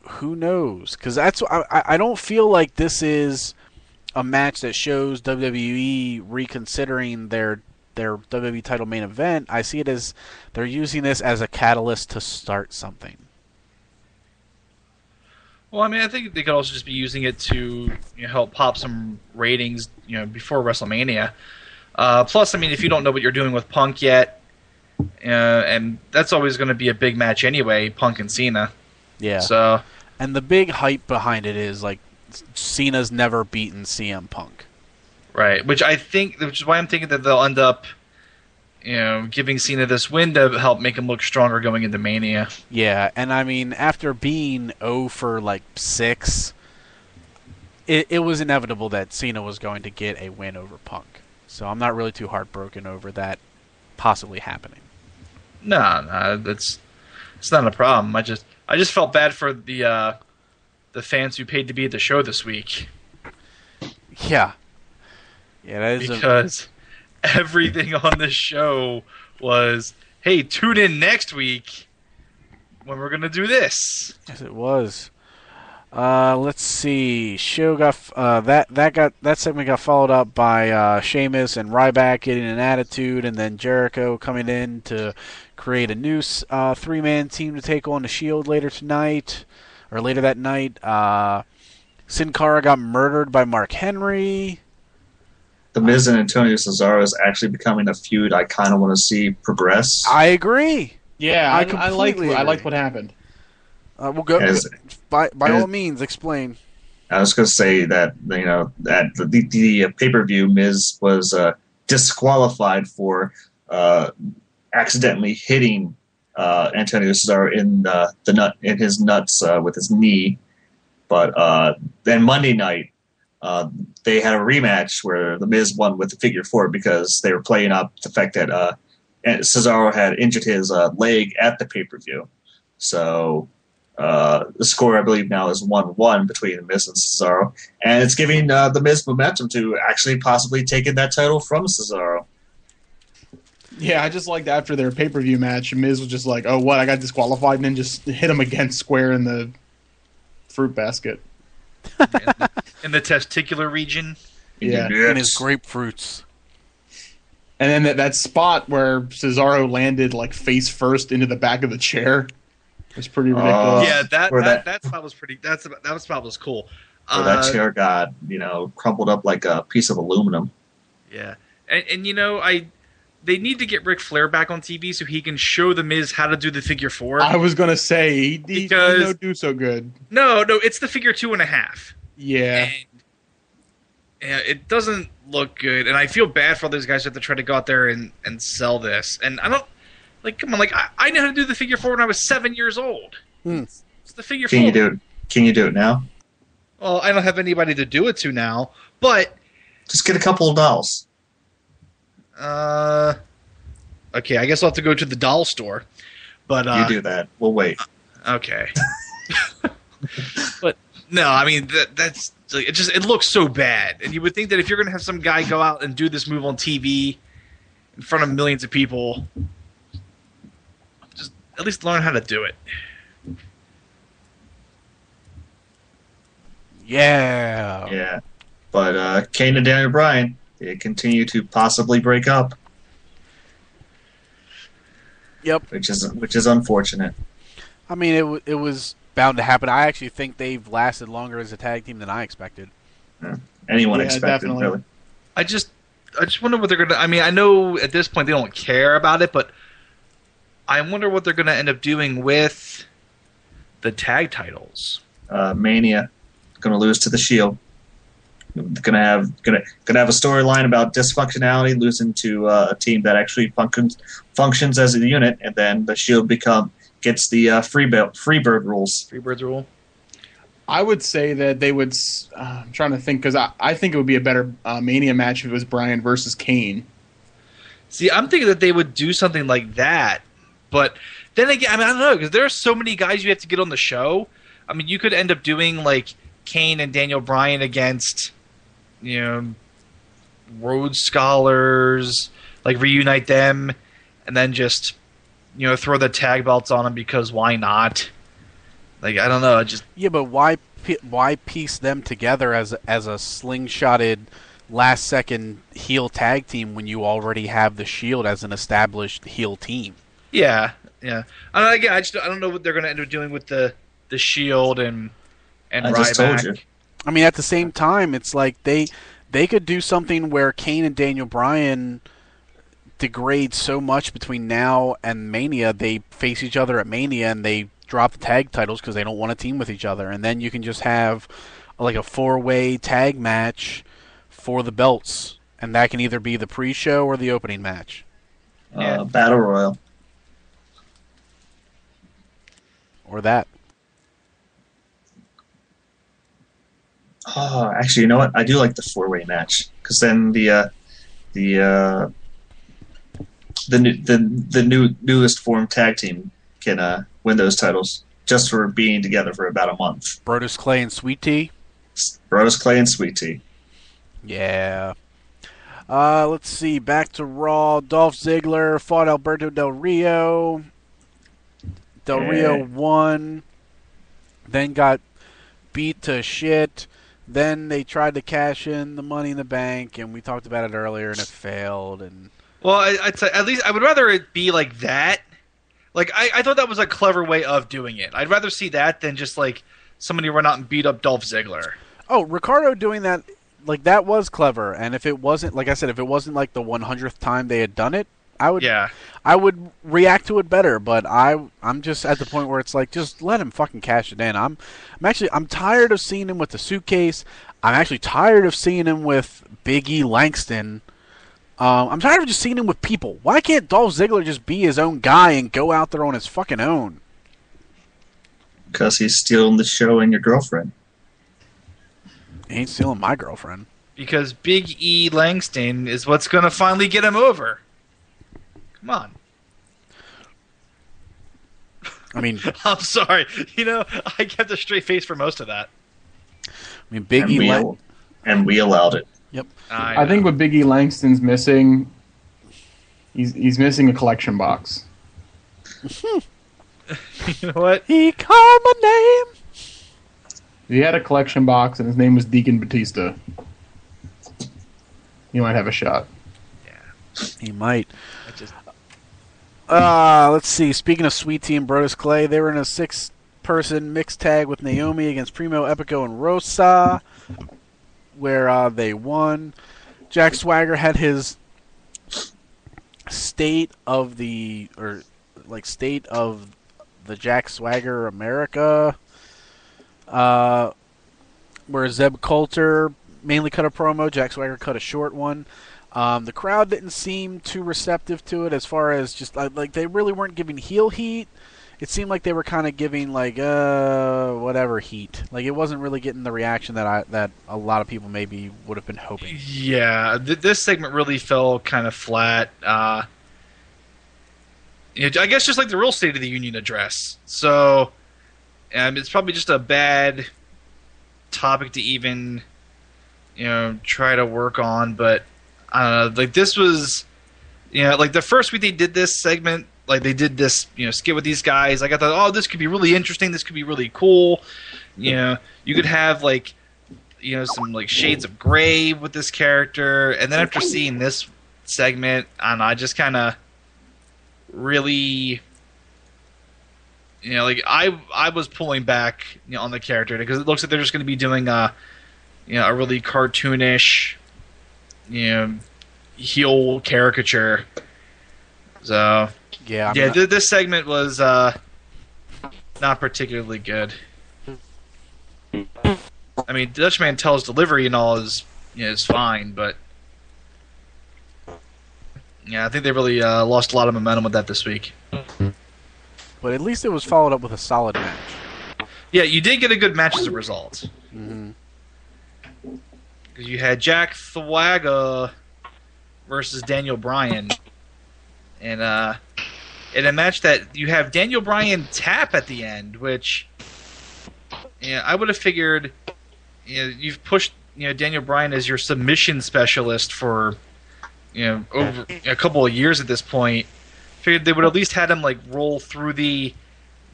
who knows? Because I don't feel like this is a match that shows WWE reconsidering their WWE title main event. I see it as they're using this as a catalyst to start something. Well, I mean, I think they could also just be using it to help pop some ratings, before WrestleMania. Plus, I mean, if you don't know what you're doing with Punk yet, and that's always going to be a big match anyway, Punk and Cena. Yeah. So, and the big hype behind it is like Cena's never beaten CM Punk. right, which is why I'm thinking that they'll end up, giving Cena this win to help make him look stronger going into Mania. Yeah, and I mean, after being 0 for like 6, it was inevitable that Cena was going to get a win over Punk. So I'm not really too heartbroken over that possibly happening. No, it's not a problem. I just felt bad for the fans who paid to be at the show this week. Yeah. Yeah, that is because everything on this show was, hey, tune in next week when we're gonna do this. Yes, it was. Let's see. Show got that segment got followed up by Sheamus and Ryback getting an attitude, and then Jericho coming in to create a new 3-man team to take on the Shield later that night. Sin Cara got murdered by Mark Henry. The Miz and Antonio Cesaro is actually becoming a feud I kind of want to see progress. I agree. Yeah, I completely agree. liked what happened. We'll go by all means. Explain. I was going to say that that the pay-per-view Miz was disqualified for accidentally hitting Antonio Cesaro in his nuts with his knee, but then Monday night they had a rematch where the Miz won with the figure 4 because they were playing up the fact that Cesaro had injured his leg at the pay-per-view. So the score, I believe, now is 1-1 between the Miz and Cesaro, and it's giving the Miz momentum to actually possibly taking that title from Cesaro. Yeah, I just liked after their pay-per-view match, Miz was just like, oh, what, I got disqualified, and then just hit him again square in the fruit basket. In the testicular region. Yeah. Yes. And his grapefruits. And then that spot where Cesaro landed like face first into the back of the chair was pretty ridiculous. Yeah, that spot was pretty. That spot was cool. Where that chair got crumpled up like a piece of aluminum. Yeah, and they need to get Ric Flair back on TV so he can show the Miz how to do the figure 4. I was gonna say he don't do so good. No, it's the figure 2.5. Yeah. And it doesn't look good, and I feel bad for all those guys who have to try to go out there and sell this. And I don't come on, I know how to do the figure 4 when I was 7 years old. It's the figure 4. Can you do it now? Well, I don't have anybody to do it to now, but Just get a couple of dolls. Okay, I guess I'll have to go to the doll store. But You do that. We'll wait. Okay. But no, I mean that's it looks so bad, and you would think that if you're going to have some guy go out and do this move on TV in front of millions of people, just at least learn how to do it. Yeah. Yeah. But Kane and Daniel Bryan, they continue to possibly break up. Yep. Which is unfortunate. I mean, it was bound to happen. I actually think they've lasted longer as a tag team than I expected. Yeah. Anyone Yeah, expected, definitely. really. I just wonder what they're going to... I mean, I know at this point they don't care about it, but I wonder what they're going to end up doing with the tag titles. Mania, going to lose to the Shield. Gonna have a storyline about dysfunctionality, losing to a team that actually functions as a unit, and then the Shield gets the Freebird rules. Freebirds rule. I would say that they would. I'm trying to think because I think it would be a better Mania match if it was Bryan versus Kane. See, I'm thinking that they would do something like that, but then again, I mean, I don't know, because there are so many guys you have to get on the show. I mean, you could end up doing like Kane and Daniel Bryan against, Rhodes Scholars, like reunite them, and then just, throw the tag belts on them because why not? Like, I don't know, just Yeah, but why piece them together as a slingshotted last second heel tag team when you already have the Shield as an established heel team? yeah. Again, I don't know what they're going to end up doing with the Shield and I just told you. Ryback. I mean, at the same time, it's like they could do something where Kane and Daniel Bryan degrade so much between now and Mania, they face each other at Mania and they drop the tag titles because they don't want to team with each other, and then you can just have like a 4-way tag match for the belts, and that can either be the pre-show or the opening match. Yeah. Battle Royal. Or that. Oh, actually, you know what? I do like the 4-way match because then the newest formed tag team can win those titles just for being together for about a month. Brodus Clay and Sweet Tea. Brodus Clay and Sweet Tea. Yeah. Let's see. Back to Raw. Dolph Ziggler fought Alberto Del Rio. Del Rio won. Then got beat to shit. Then they tried to cash in the Money in the Bank, and we talked about it earlier, and it failed. And Well, I'd say at least I would rather it be like that. Like I thought that was a clever way of doing it. I'd rather see that than just like somebody run out and beat up Dolph Ziggler. oh, Ricardo doing that, like that was clever. And if it wasn't, like I said, if it wasn't like the 100th time they had done it, I would react to it better. But I'm just at the point where it's like, just let him fucking cash it in. I'm tired of seeing him with the suitcase. I'm actually tired of seeing him with Big E Langston. I'm tired of just seeing him with people. Why can't Dolph Ziggler just be his own guy and go out there on his fucking own? Because he's stealing the show and your girlfriend. He ain't stealing my girlfriend. Because Big E Langston is what's going to finally get him over. Come on. I mean, I'm sorry. I kept a straight face for most of that. Big And E. and we allowed it. Yep. I think what Big E Langston's missing, he's missing a collection box. You know what? He called my name. He had a collection box, and his name was Deacon Batista. He might have a shot. He might. Let's see. Speaking of Sweet Tea and Brodus Clay, they were in a 6-person mixed tag with Naomi against Primo, Epico, and Rosa, where they won. Jack Swagger had his state of the Jack Swagger America, where Zeb Coulter mainly cut a promo. Jack Swagger cut a short one. The crowd didn't seem too receptive to it, as far as just like they really weren't giving heel heat. It seemed like they were kind of giving like whatever heat. Like it wasn't really getting the reaction that a lot of people maybe would have been hoping. Yeah, this segment really fell kind of flat. I guess just like the real State of the Union address. So, it's probably just a bad topic to even try to work on. But I don't know. Like this was, like the first week they did this segment. Like they did this, skit with these guys. Like I thought, oh, this could be really interesting. This could be really cool. You could have like, some like shades of gray with this character. And then after seeing this segment, I don't know. I just kind of really, like I was pulling back, on the character because it looks like they're just going to be doing a really cartoonish, heel caricature. So. Yeah, this segment was not particularly good. I mean, Dutch Mantel's delivery and all is fine, but I think they really lost a lot of momentum with that this week. but at least it was followed up with a solid match. Yeah, you did get a good match as a result. Mm-hmm. Because you had Jack Swagger versus Daniel Bryan, and in a match that you have Daniel Bryan tap at the end, which I would have figured you've pushed Daniel Bryan as your submission specialist for over a couple of years at this point. Figured they would at least had him like roll through the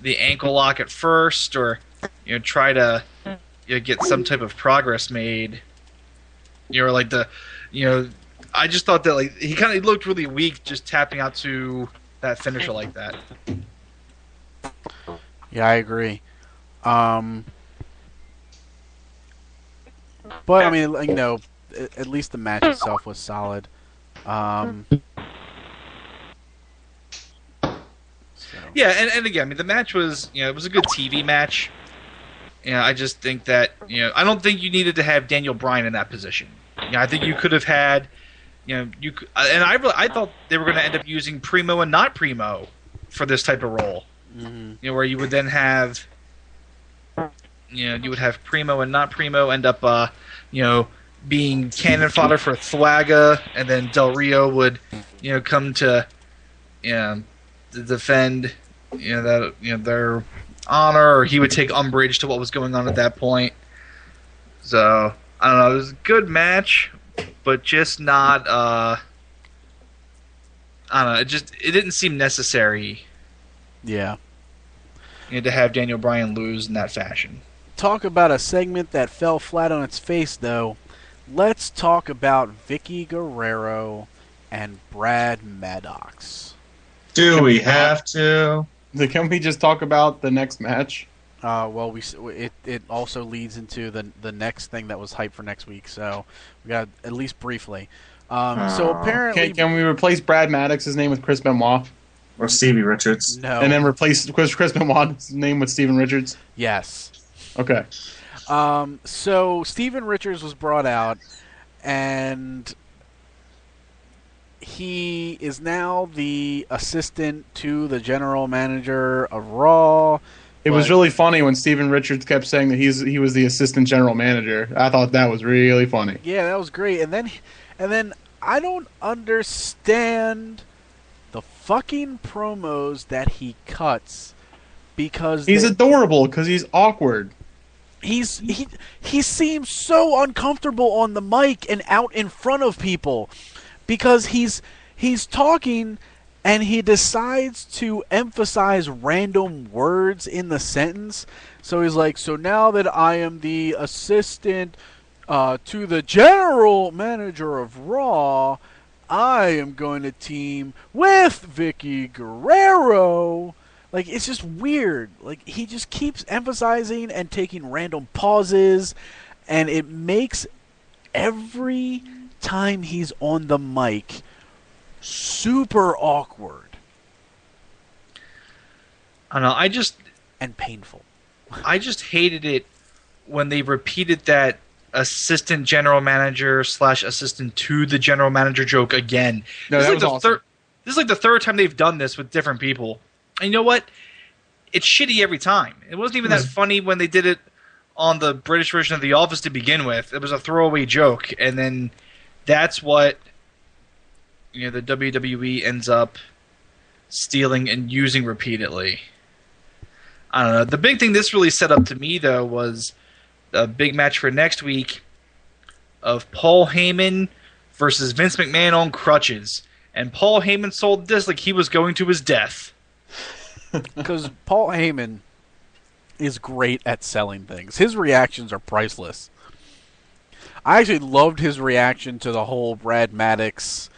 ankle lock at first, or try to get some type of progress made. I just thought that like he kind of looked really weak just tapping out to that finisher like that. Yeah, I agree. But I mean, at least the match itself was solid. Yeah, and again, I mean, the match was, it was a good TV match. I just think that, I don't think you needed to have Daniel Bryan in that position. I think you could have had, I thought they were going to end up using Primo and not Primo for this type of role. Mm-hmm. Where you would then have, you would have Primo and not Primo end up, being cannon fodder for Thwaga, and then Del Rio would, come to, to defend, their honor, or he would take umbrage to what was going on at that point. So I don't know. It was a good match, but just not. I don't know. It didn't seem necessary. Yeah. To have Daniel Bryan lose in that fashion. Talk about a segment that fell flat on its face, though. Let's talk about Vicky Guerrero and Brad Maddox. Do we have to? Can we just talk about the next match? Well, it also leads into the next thing that was hyped for next week, so we got at least briefly. So apparently, Can we replace Brad Maddox's name with Chris Benoit? Or Stevie Richards? No. And then replace Chris Benoit's name with Steven Richards? Yes. Okay. So Steven Richards was brought out, and he is now the assistant to the general manager of Raw. It was really funny when Steven Richards kept saying that he was the assistant general manager. I thought that was really funny. Yeah, that was great. And then I don't understand the fucking promos that he cuts, because He's adorable because he's awkward. he seems so uncomfortable on the mic and out in front of people, because he's talking and he decides to emphasize random words in the sentence. So he's like, so now that I am the assistant to the general manager of Raw, I am going to team with Vicky Guerrero. Like, it's just weird. Like, he just keeps emphasizing and taking random pauses, and it makes every time he's on the mic super awkward. I don't know. And painful. I just hated it when they repeated that assistant general manager / assistant to the general manager joke again. No, that was awesome. This is like the third time they've done this with different people. And you know what? It's shitty every time. It wasn't even that funny when they did it on the British version of The Office to begin with. It was a throwaway joke, and then that's what the WWE ends up stealing and using repeatedly. I don't know. The big thing this really set up to me, though, was a big match for next week of Paul Heyman versus Vince McMahon on crutches. And Paul Heyman sold this like he was going to his death. Because Paul Heyman is great at selling things. His reactions are priceless. I actually loved his reaction to the whole Brad Maddox,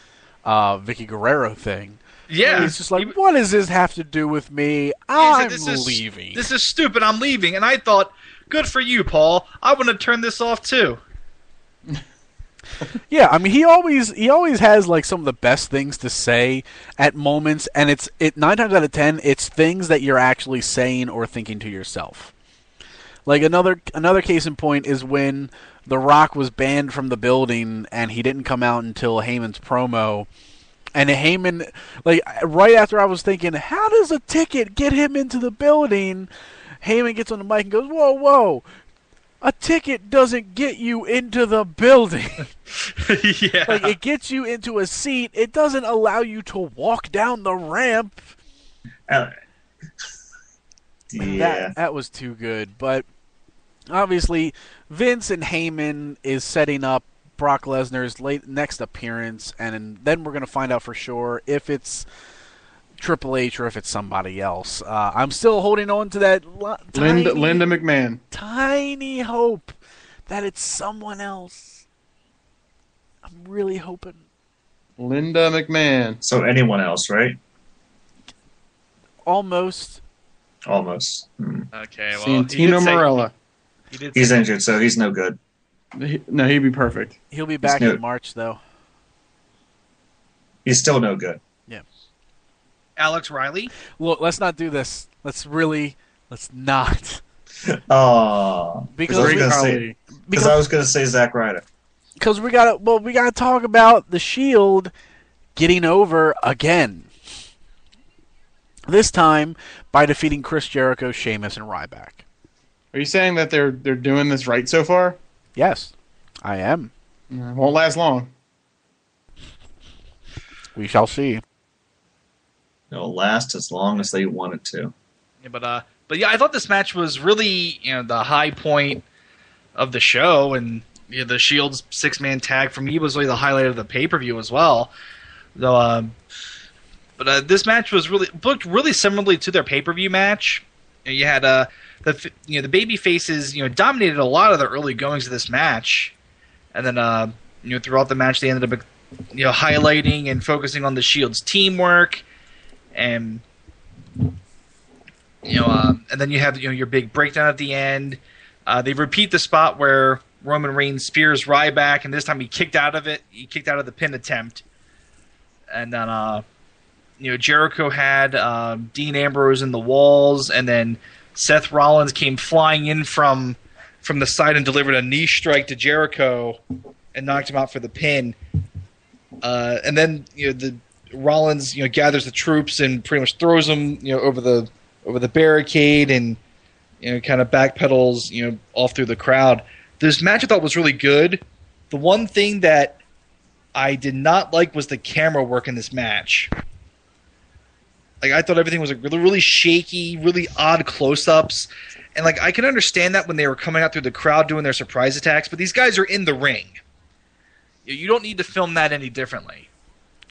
Vicky Guerrero thing. Yeah. He's just like, what does this have to do with me? I'm leaving. This is stupid. I'm leaving. And I thought, good for you, Paul. I want to turn this off too. Yeah, I mean, he always has like some of the best things to say at moments, and it 9 times out of 10 it's things that you're actually saying or thinking to yourself. Like another case in point is when The Rock was banned from the building and he didn't come out until Heyman's promo. And Heyman, like, right after I was thinking, how does a ticket get him into the building? Heyman gets on the mic and goes, whoa, a ticket doesn't get you into the building. Yeah. Like, it gets you into a seat. It doesn't allow you to walk down the ramp. Uh, And yeah. that was too good. But obviously, Vince and Heyman is setting up Brock Lesnar's next appearance, and then we're going to find out for sure if it's Triple H or if it's somebody else. I'm still holding on to that Linda McMahon. tiny hope that it's someone else. I'm really hoping. Linda McMahon. So anyone else, right? Almost. Almost. Okay, well, Santino Marella. He's injured, so he's no good. No, he'd be perfect. He'll be back in March, though. He's still no good. Yeah. Alex Riley. Look, let's not do this. Let's not. Oh, Because I was going to say Zack Ryder. Because we gotta talk about the Shield getting over again. This time by defeating Chris Jericho, Sheamus, and Ryback. Are you saying that they're doing this right so far? Yes, I am. Won't last long. We shall see. It'll last as long as they want it to. Yeah, but yeah, I thought this match was really the high point of the show, and the Shield's 6-man tag for me was really the highlight of the pay-per-view as well. Though, but this match was booked really similarly to their pay-per-view match. You had the baby faces dominated a lot of the early goings of this match, and then throughout the match they ended up highlighting and focusing on the Shield's teamwork, and and then you have your big breakdown at the end. They repeat the spot where Roman Reigns spears Ryback, and this time he kicked out of it. He kicked out of the pin attempt, and then Jericho had Dean Ambrose in the walls, and then Seth Rollins came flying in from the side and delivered a knee strike to Jericho and knocked him out for the pin. And then the Rollins gathers the troops and pretty much throws them over the barricade and kind of backpedals off through the crowd. This match I thought was really good. The one thing that I did not like was the camera work in this match. Like, I thought everything was really, really shaky, really odd close-ups. And I can understand that when they were coming out through the crowd doing their surprise attacks, but these guys are in the ring. You don't need to film that any differently.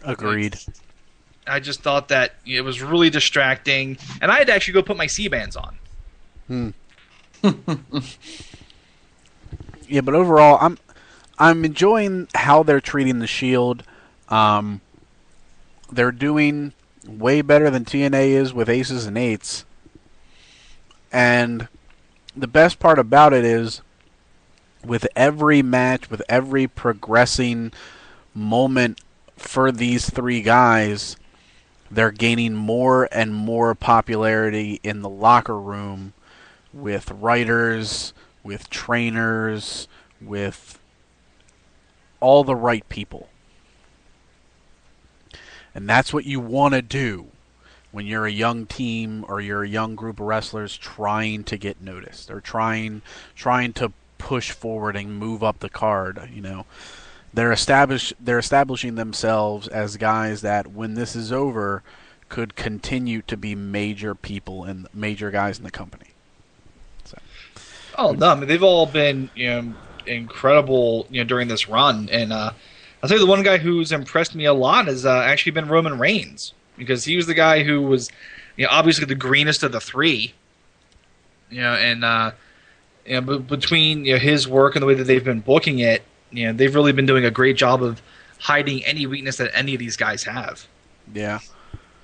Agreed. I just thought that it was really distracting, and I had to actually go put my C-bands on. Yeah, but overall, I'm enjoying how they're treating the Shield. They're doing way better than TNA is with aces and eights. And the best part about it is, with every match, with every progressing moment for these three guys, they're gaining more and more popularity in the locker room with writers, with trainers, with all the right people. And that's what you want to do when you're a young team or you're a young group of wrestlers trying to get noticed or trying to push forward and move up the card. They're establishing themselves as guys that, when this is over, could continue to be major people and major guys in the company. So. Oh no, I mean, they've all been incredible during this run, and I'll tell you, the one guy who's impressed me a lot has actually been Roman Reigns, because he was the guy who was obviously the greenest of the three, and between his work and the way that they've been booking it, they've really been doing a great job of hiding any weakness that any of these guys have. Yeah.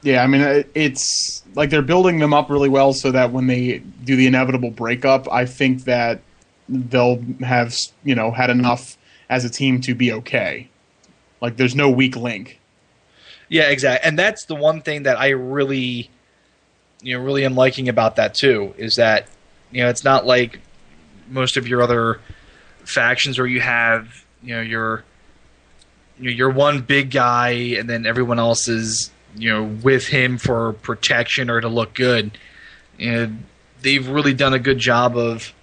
Yeah, I mean, it's like they're building them up really well so that when they do the inevitable breakup, I think that they'll have, had enough as a team to be okay. Like, there's no weak link. Yeah, exactly. And that's the one thing that I really, really am liking about that too, is that, it's not like most of your other factions where you have, your one big guy and then everyone else is, with him for protection or to look good. They've really done a good job of,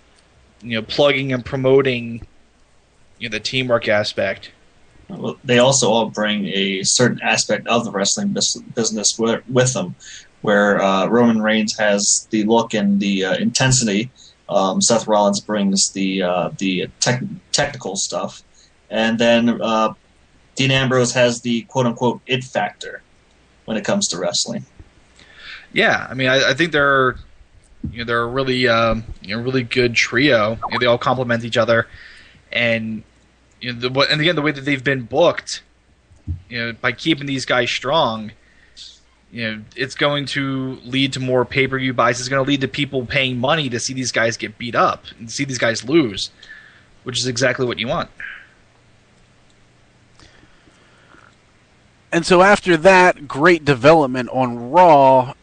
plugging and promoting, the teamwork aspect. Well, they also all bring a certain aspect of the wrestling business with them, where Roman Reigns has the look and the intensity. Seth Rollins brings the technical stuff, and then Dean Ambrose has the quote unquote it factor when it comes to wrestling. Yeah, I mean, I think they're a really really good trio. They all complement each other, and and again, the way that they've been booked, by keeping these guys strong, it's going to lead to more pay-per-view buys. It's going to lead to people paying money to see these guys get beat up and see these guys lose, which is exactly what you want. And so after that great development on Raw,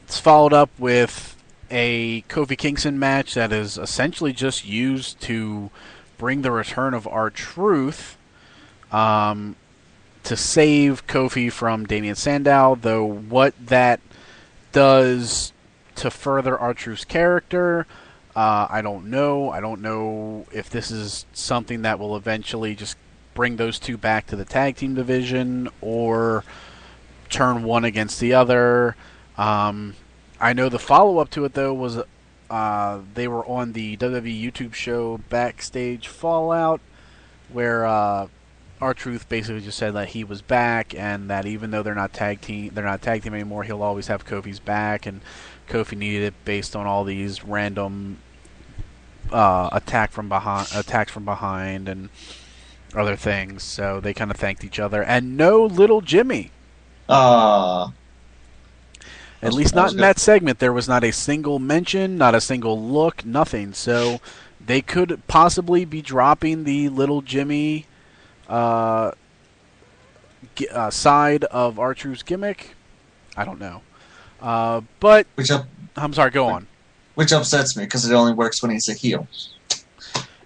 it's followed up with a Kofi Kingston match that is essentially just used to bring the return of R-Truth, to save Kofi from Damien Sandow, though what that does to further R-Truth's character, I don't know. I don't know if this is something that will eventually just bring those two back to the tag team division or turn one against the other. I know the follow-up to it, though, was they were on the WWE YouTube show Backstage Fallout, where R-Truth basically just said that he was back, and that even though they're not tag team anymore, he'll always have Kofi's back, and Kofi needed it based on all these random attacks from behind, and other things. So they kind of thanked each other, and no little Jimmy. At least not in that segment. There was not a single mention, not a single look, nothing. So they could possibly be dropping the little Jimmy side of R-Truth's gimmick. I don't know. But I'm sorry, go on. Which upsets me because it only works when he's a heel.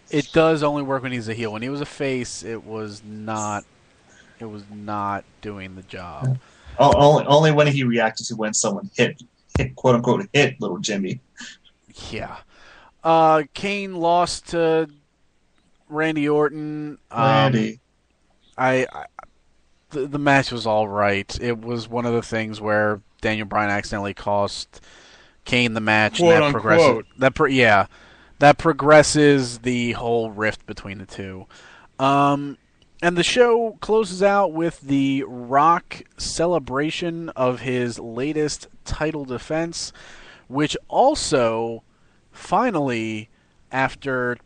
It does only work when he's a heel. When he was a face, it was not doing the job. Only when he reacted to when someone hit quote unquote hit little Jimmy. Yeah. Kane lost to Randy Orton. Randy. The match was all right. It was one of the things where Daniel Bryan accidentally cost Kane the match, Quote, and that unquote. progresses. That progresses the whole rift between the two. And the show closes out with the Rock celebration of his latest title defense, which also, finally, after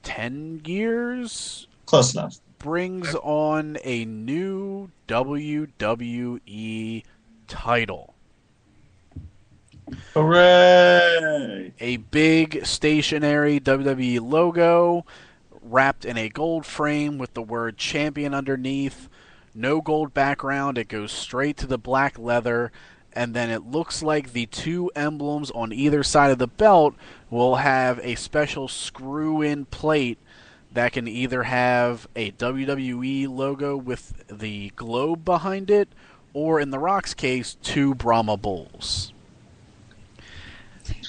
10 years, close enough, brings on a new WWE title. Hooray! A big stationary WWE logo wrapped in a gold frame with the word champion underneath. No gold background. It goes straight to the black leather, and then it looks like the two emblems on either side of the belt will have a special screw-in plate that can either have a WWE logo with the globe behind it, or in The Rock's case, two Brahma bulls.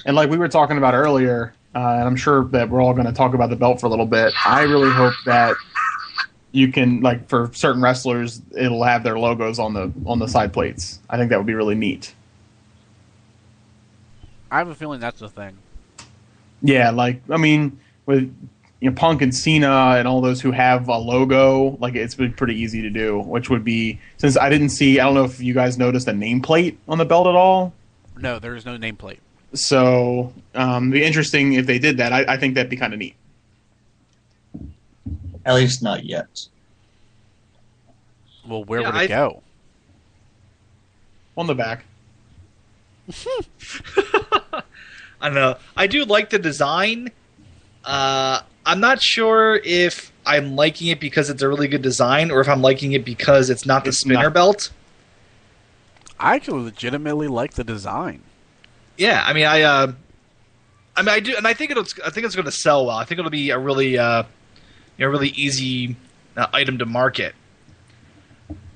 And like we were talking about earlier, and I'm sure that we're all going to talk about the belt for a little bit, I really hope that you can, like, for certain wrestlers, it'll have their logos on the side plates. I think that would be really neat. I have a feeling that's the thing. Yeah, like, I mean, with Punk and Cena and all those who have a logo, like, it's been pretty easy to do, which would be, since I don't know if you guys noticed a nameplate on the belt at all. No, there is no nameplate. So, it'd be interesting if they did that. I think that'd be kind of neat. At least not yet. Well, where would it go? On the back. I don't know. I do like the design. I'm not sure if I'm liking it because it's a really good design or if I'm liking it because it's not the spinner belt. I actually legitimately like the design. Yeah, I mean, I do, and I think it's going to sell well. I think it'll be a really, really easy item to market.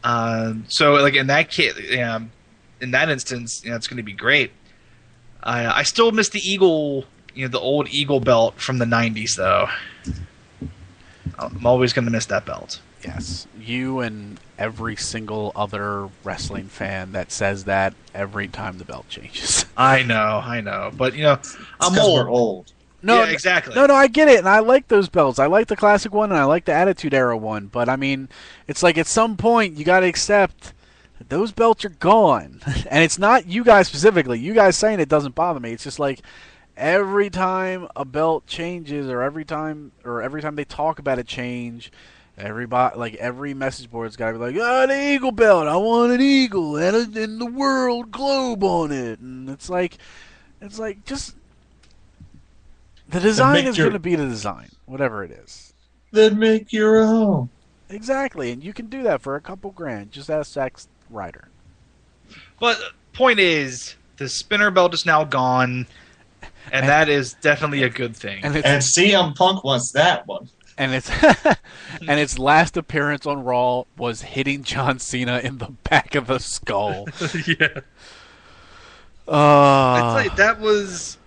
So, like in that case, in that instance, it's going to be great. I still miss the Eagle, the old Eagle belt from the '90s, though. I'm always going to miss that belt. Yes, you and every single other wrestling fan that says that every time the belt changes. I know, but I'm because old. we're old. No, Yeah, exactly. No, I get it, and I like those belts. I like the classic one, and I like the Attitude Era one. But I mean, it's like at some point you got to accept that those belts are gone, and it's not you guys specifically. You guys saying it doesn't bother me. It's just like every time a belt changes, or every time they talk about a change. Everybody, like every message board's got to be like, the Eagle belt. I want an eagle and the world globe on it. And it's like just the design is going to be the design, whatever it is. Then make your own. Exactly, and you can do that for a couple grand. Just ask Zack Ryder. But point is, the spinner belt is now gone, and that is definitely a good thing. And CM Punk wants that one. And its and its last appearance on Raw was hitting John Cena in the back of the skull. Yeah. I'd say that was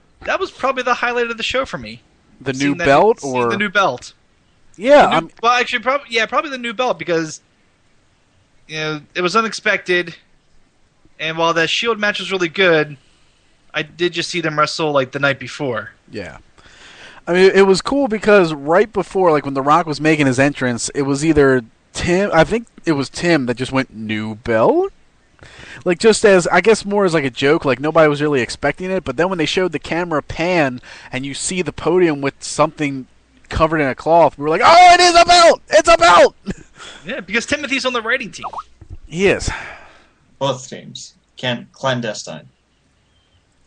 probably the highlight of the show for me. The new belt, or the new belt? Yeah, probably the new belt, because it was unexpected, and while that Shield match was really good, I did just see them wrestle like the night before. Yeah. I mean, it was cool because right before, like when The Rock was making his entrance, it was either Tim, I think it was Tim that just went, new belt? Like just as, I guess more as like a joke, like nobody was really expecting it, but then when they showed the camera pan and you see the podium with something covered in a cloth, we were like, oh, it is a belt! It's a belt! Yeah, because Timothy's on the writing team. He is. Both teams. Clandestine.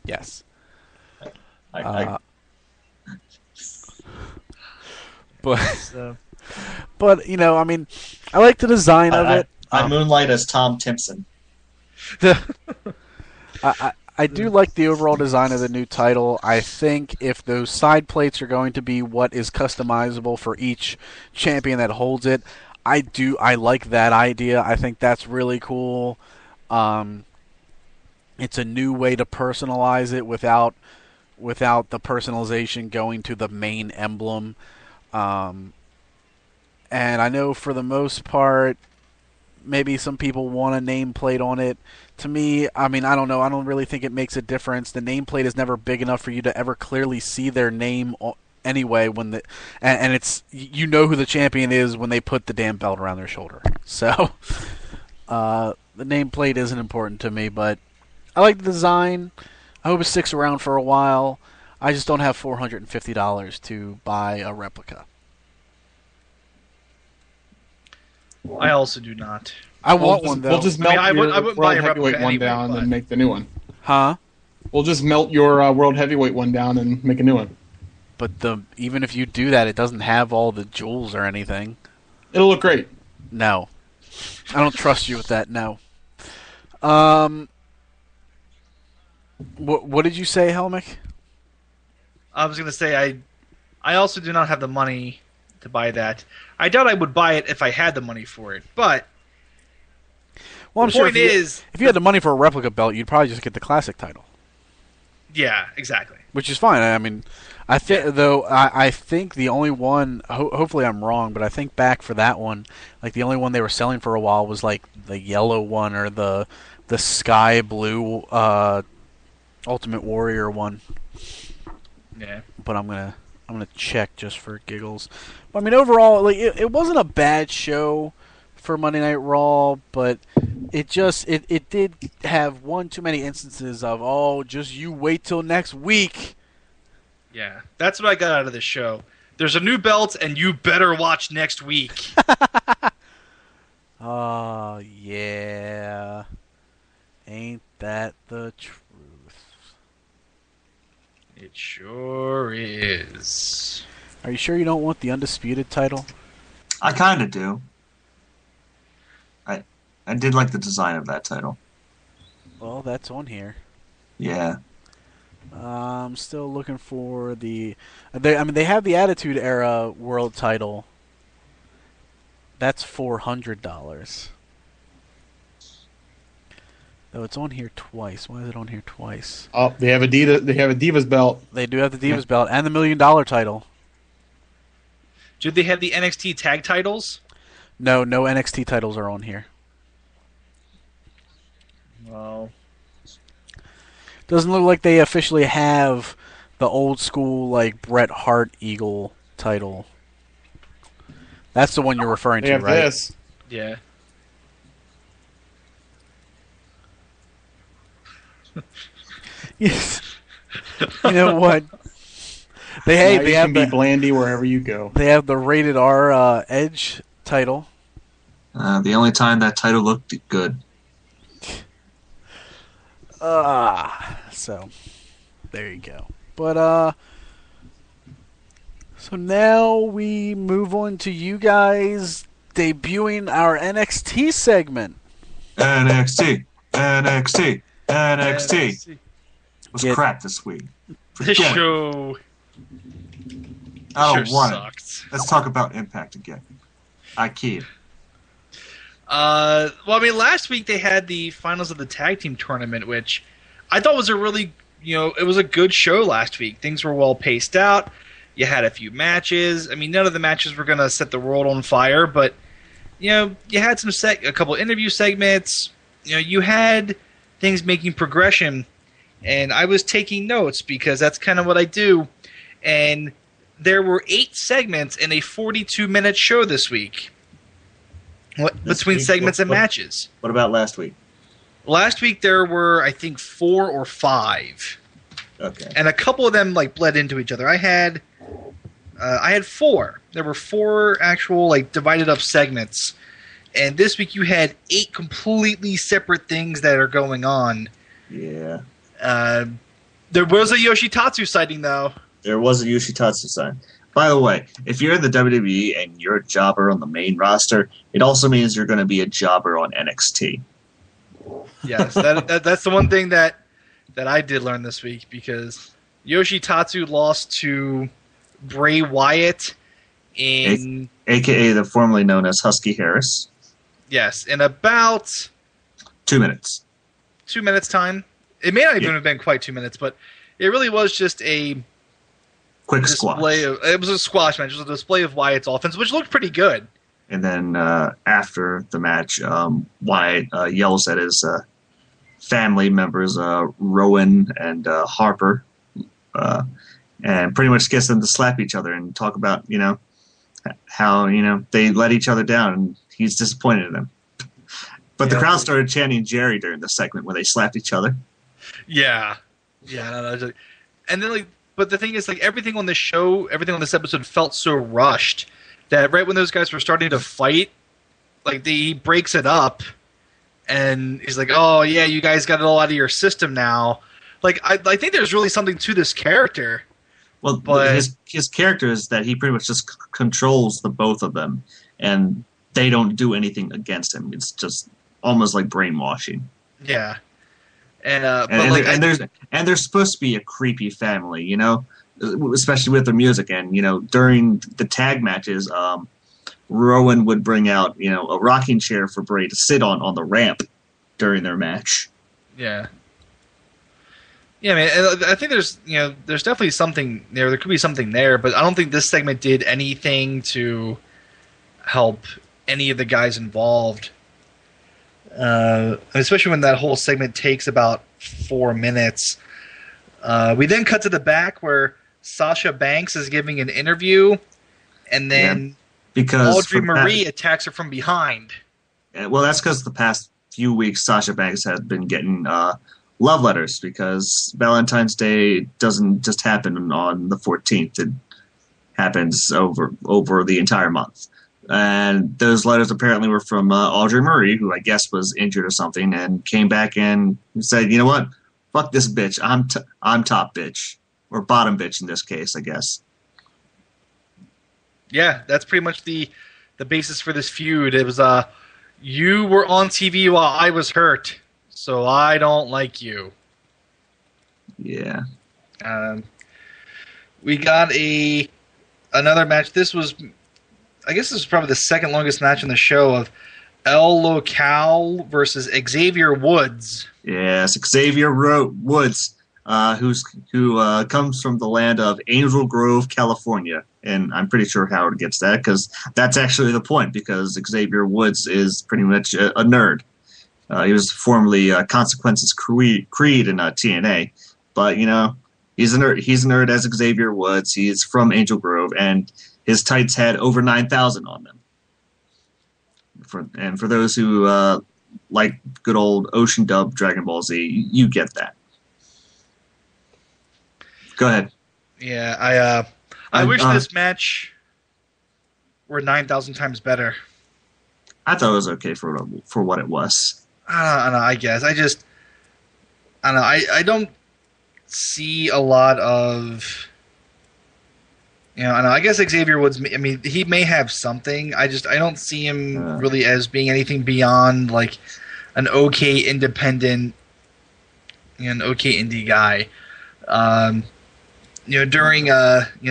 Yes. But I mean, I like the design of it. I moonlight as Tom Timpson. I do like the overall design of the new title. I think if those side plates are going to be what is customizable for each champion that holds it, I like that idea. I think that's really cool. It's a new way to personalize it without the personalization going to the main emblem. And I know for the most part, maybe some people want a nameplate on it. To me, I mean, I don't know. I don't really think it makes a difference. The nameplate is never big enough for you to ever clearly see their name anyway. And it's who the champion is when they put the damn belt around their shoulder. So the nameplate isn't important to me, but I like the design. I hope it sticks around for a while. I just don't have $450 to buy a replica. I also do not. I want one, though. We'll just melt I your wouldn't buy World a Heavyweight replica one anyway, down but- and make the new one. Huh? We'll just melt your World Heavyweight one down and make a new one. But even if you do that, it doesn't have all the jewels or anything. It'll look great. No. I don't trust you with that, no. What did you say, Helmick? I was going to say I also do not have the money to buy that. I doubt I would buy it if I had the money for it, but Well, I'm the sure point if you had the money for a replica belt, you'd probably just get the classic title, yeah, exactly. which is fine. I mean, I think the only one. Hopefully, I'm wrong, but I think back for that one, like the only one they were selling for a while was like the yellow one or the sky blue Ultimate Warrior one. Yeah. But I'm gonna check just for giggles. But I mean, overall, like it wasn't a bad show for Monday Night Raw, but it did have one too many instances of just you wait till next week. Yeah, that's what I got out of this show. There's a new belt, and you better watch next week. Oh yeah, ain't that the truth? It sure is. Are you sure you don't want the undisputed title? I kind of do. I did like the design of that title. Well, that's on here. Yeah. I'm still looking for the. They have the Attitude Era World Title. That's $400. Though it's on here twice. Why is it on here twice? Oh, they have a Divas belt. They do have the Divas belt and the $1 Million title. Do they have the NXT tag titles? No, no NXT titles are on here. Well, Doesn't look like they officially have the old school like Bret Hart Eagle title. That's the one you're referring They to, have right? this. yeah. Yes. You know what? They Now they you have can be the Blandy wherever you go. they have the rated R Edge title. The only time that title looked good. So there you go. But so now we move on to you guys debuting our NXT segment. NXT, NXT, NXT. It was Get- crap this week. This Forget it. show I don't sure want sucked. it. Let's talk about Impact again. I kid. Well, I mean, last week they had the finals of the tag team tournament, which I thought was a really, it was a good show last week. Things were well paced out. You had a few matches. I mean, none of the matches were going to set the world on fire, but you had a couple interview segments. You had things making progression, and I was taking notes because that's kind of what I do. And there were 8 segments in a 42-minute show this week. Between week, segments and what- matches. What about last week? Last week there were, I think, 4 or 5, Okay. and a couple of them like bled into each other. I had 4. There were 4 actual like divided up segments, and this week you had 8 completely separate things that are going on. Yeah. There was a Yoshitatsu sighting though. There was a Yoshitatsu sign. By the way, if you're in the WWE and you're a jobber on the main roster, it also means you're going to be a jobber on NXT. Yes, that's the one thing that I did learn this week, because Yoshitatsu lost to Bray Wyatt in AKA the formerly known as Husky Harris. in about 2 minutes. 2 minutes time. It may not even have been quite 2 minutes, but it really was just a Quick display squash. it was a squash match. It was a display of Wyatt's offense, which looked pretty good. And then after the match, Wyatt yells at his family members, Rowan and Harper, and pretty much gets them to slap each other and talk about, how, they let each other down, and he's disappointed in them. But the Yeah. crowd started chanting Jerry during the segment when they slapped each other. Yeah. And then but the thing is, everything on this show, everything on this episode felt so rushed that right when those guys were starting to fight, he breaks it up, and he's like, "Oh yeah, you guys got it all out of your system now." I think there's really something to this character. Well, But- his character is that he pretty much just controls the both of them, and they don't do anything against him. It's just almost like brainwashing. Yeah. And And they're supposed to be a creepy family, especially with their music. And during the tag matches, Rowan would bring out a rocking chair for Bray to sit on the ramp during their match. Yeah. Yeah, man. I think there's definitely something there. There could be something there, but I don't think this segment did anything to help any of the guys involved. Especially when that whole segment takes about 4 minutes. We then cut to the back where Sasha Banks is giving an interview, and then Because Audrey for the Marie attacks her from behind. Well, that's because the past few weeks Sasha Banks has been getting love letters, because Valentine's Day doesn't just happen on the 14th. It happens over the entire month. And those letters apparently were from Audrey Marie, who I guess was injured or something, and came back and said, "You know what? Fuck this bitch. I'm top bitch, or bottom bitch in this case, I guess." Yeah, that's pretty much the basis for this feud. It was you were on TV while I was hurt, so I don't like you. Yeah. We got another match. I guess this was probably the second longest match in the show, of El Local versus Xavier Woods. Yes, Woods. who comes from the land of Angel Grove, California, and I'm pretty sure Howard gets that because that's actually the point. Because Xavier Woods is pretty much a nerd. He was formerly Consequences Creed in TNA, but he's a nerd. He's a nerd as Xavier Woods. He's from Angel Grove, and his tights had over 9,000 on them. For those who like good old Ocean Dub Dragon Ball Z, you get that. Go ahead. Yeah, I wish this match were 9,000 times better. I thought it was okay for what it was. I don't know. I guess I don't know. I don't see a lot of. I know. I guess Xavier Woods. I mean, he may have something. I don't see him really as being anything beyond like an okay independent, an okay indie guy. During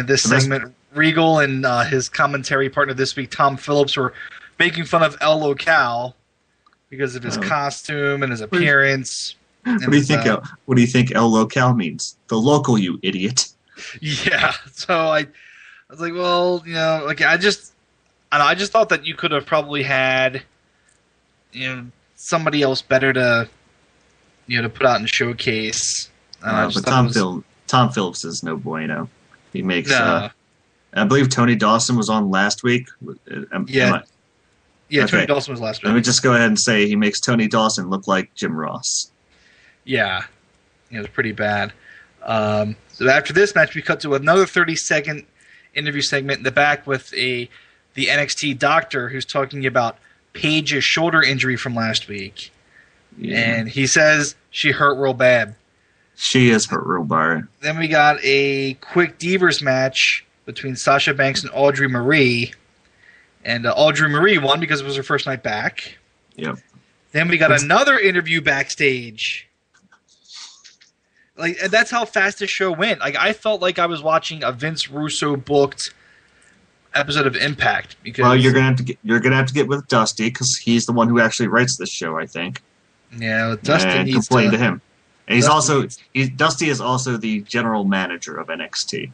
this segment, Regal and his commentary partner this week, Tom Phillips, were making fun of El Local because of his costume and his appearance. What do you think? What do you think El Local means? The local, you idiot. Yeah. So I was like, well, I just thought that you could have probably had, somebody else better to, to put out and showcase. But Tom Phillips is no bueno. He makes. No. I believe Tony Dawson was on last week. Yeah. Okay. Tony Dawson was last week. Let me just go ahead and say he makes Tony Dawson look like Jim Ross. Yeah. It was pretty bad. So after this match, we cut to another 30-second interview segment in the back with the NXT doctor who's talking about Paige's shoulder injury from last week. Yeah. And he says she hurt real bad. She is hurt real bad. Then we got a quick Divas match between Sasha Banks and Audrey Marie. And Audrey Marie won because it was her first night back. Yep. Then we got another interview backstage. And that's how fast this show went. I felt like I was watching a Vince Russo booked episode of Impact. Because you're gonna have to get with Dusty because he's the one who actually writes this show, I think. Yeah, Dusty needs complain to him. And Dusty is also the general manager of NXT.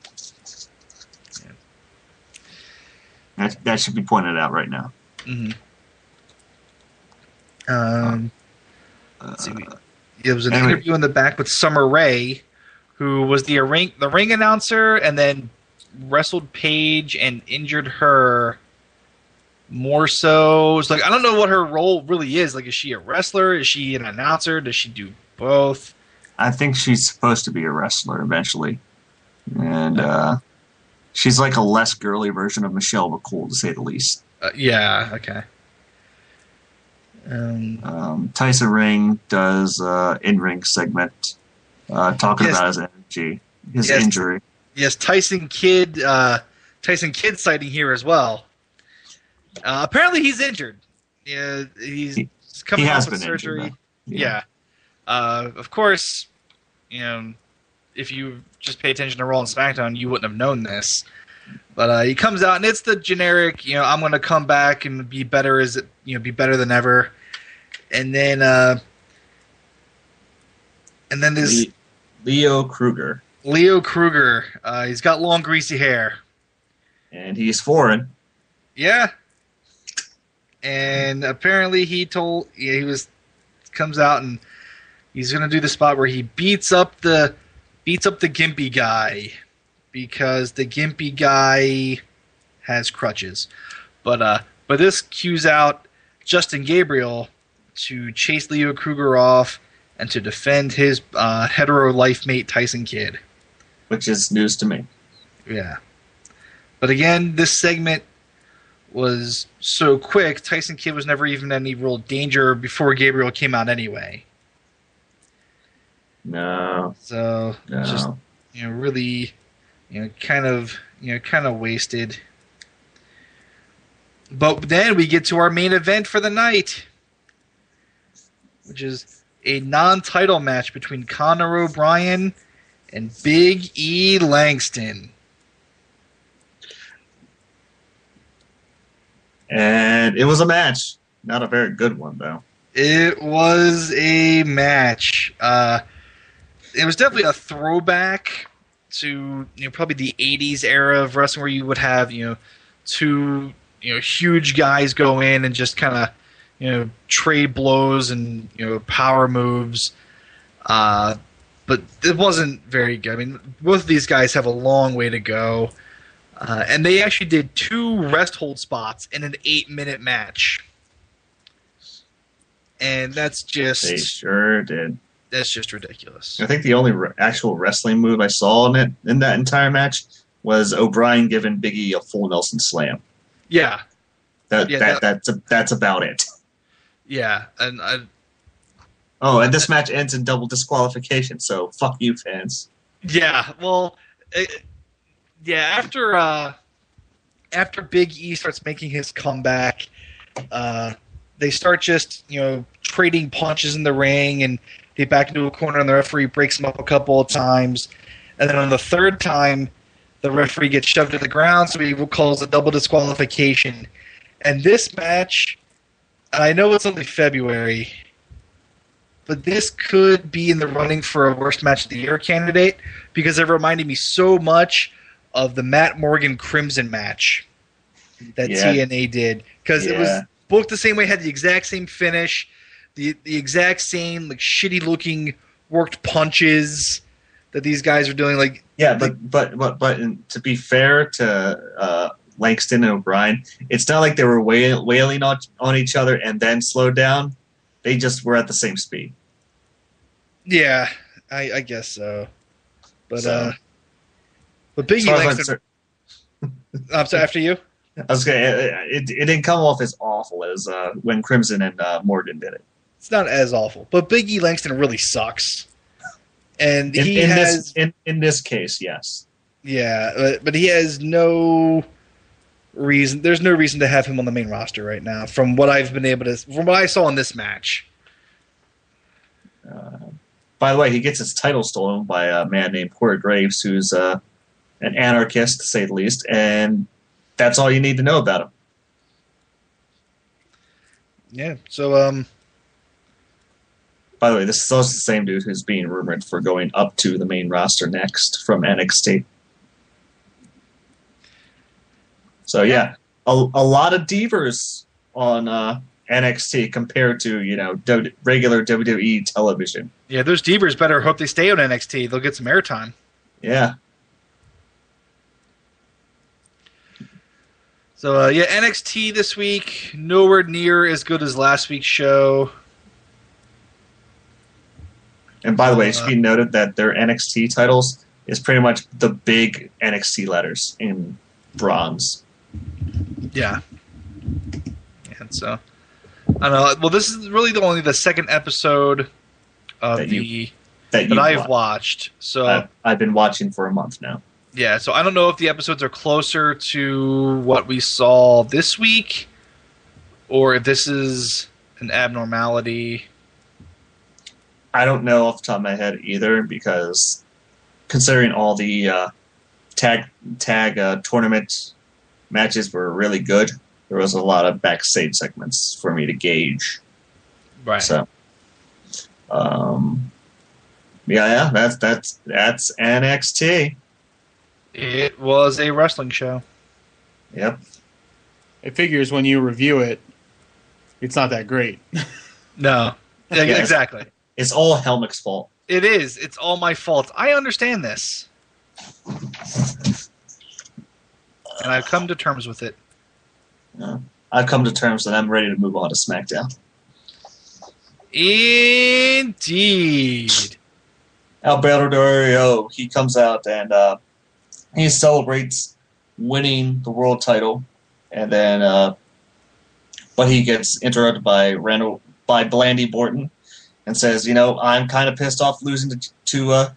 Yeah. That should be pointed out right now. Mm-hmm. Let's see. It was an interview in the back with Summer Rae, who was the ring announcer, and then wrestled Paige and injured her. More so, it's I don't know what her role really is. Is she a wrestler? Is she an announcer? Does she do both? I think she's supposed to be a wrestler eventually, and she's like a less girly version of Michelle McCool, to say the least. Yeah. Okay. Tyson Ring does in-ring segment talking about his energy, his injury. Yes, Tyson Kidd sighting here as well. Apparently he's injured. Yeah, he's coming off of surgery. Injured, yeah. Of course, if you just pay attention to Raw and SmackDown, you wouldn't have known this. But he comes out and it's the generic, I'm going to come back and be better be better than ever. And then this Leo Kruger. He's got long greasy hair. And he's foreign. Yeah. And apparently comes out and he's going to do the spot where he beats up the gimpy guy because the gimpy guy has crutches. But this cues out Justin Gabriel to chase Leo Kruger off and to defend his hetero life mate Tyson Kidd. Which is news to me. Yeah. But again, this segment was so quick, Tyson Kidd was never even in any real danger before Gabriel came out anyway. No. So just really kind of wasted. But then we get to our main event for the night, which is a non-title match between Conor O'Brien and Big E Langston. And it was a match. Not a very good one, though. It was a match. it was definitely a throwback to probably the '80s era of wrestling, where you would have two huge guys go in and just kind of trade blows and power moves. But it wasn't very good. I mean, both of these guys have a long way to go. And they actually did 2 rest hold spots in an 8-minute match. And that's just... They sure did. That's just ridiculous. I think the only actual wrestling move I saw in that entire match was O'Brien giving Big E a full Nelson slam. Yeah. That's about it. Yeah. And and this match ends in double disqualification, so fuck you, fans. Yeah, well... after Big E starts making his comeback, they start just trading punches in the ring, and they back into a corner, and the referee breaks him up a couple of times, and then on the third time, the referee gets shoved to the ground, so he calls a double disqualification. And this match, I know it's only February, but this could be in the running for a worst match of the year candidate, because it reminded me so much of the Matt Morgan Crimson match that TNA did, because it was booked the same way, had the exact same finish, the exact same shitty looking worked punches that these guys are doing. But to be fair to Langston and O'Brien, it's not like they were wailing on each other and then slowed down. They just were at the same speed. Yeah, I guess so. But Big E Langston... I'm sorry, after you? I was gonna. It didn't come off as awful as when Crimson and Morgan did it. It's not as awful, but Big E Langston really sucks. And in this case, yes. Yeah, but he has no reason. There's no reason to have him on the main roster right now. From what I saw in this match. By the way, he gets his title stolen by a man named Corey Graves, who's an anarchist, to say the least, and that's all you need to know about him. Yeah, so... By the way, this is also the same dude who's being rumored for going up to the main roster next from NXT. So yeah, a lot of divas on NXT compared to regular WWE television. Yeah, those divas better hope they stay on NXT. They'll get some airtime. Yeah. So NXT this week, nowhere near as good as last week's show. And by the way, it should be noted that their NXT titles is pretty much the big NXT letters in bronze. Yeah. And so, I don't know. Well, this is really only the second episode of that I've watched. So I've been watching for a month now. Yeah, so I don't know if the episodes are closer to what we saw this week, or if this is an abnormality. I don't know off the top of my head either, because considering all the tag tournament matches were really good, there was a lot of backstage segments for me to gauge. Right. So, that's NXT. It was a wrestling show. Yep. It figures when you review it, it's not that great. No. Yeah, exactly. It's all Helmick's fault. It is. It's all my fault. I understand this. And I've come to terms with it. Yeah. I've come to terms that I'm ready to move on to SmackDown. Indeed. Alberto Del Rio, he comes out and he celebrates winning the world title, and then but he gets interrupted by Blandy Borton, and says, I'm kind of pissed off losing to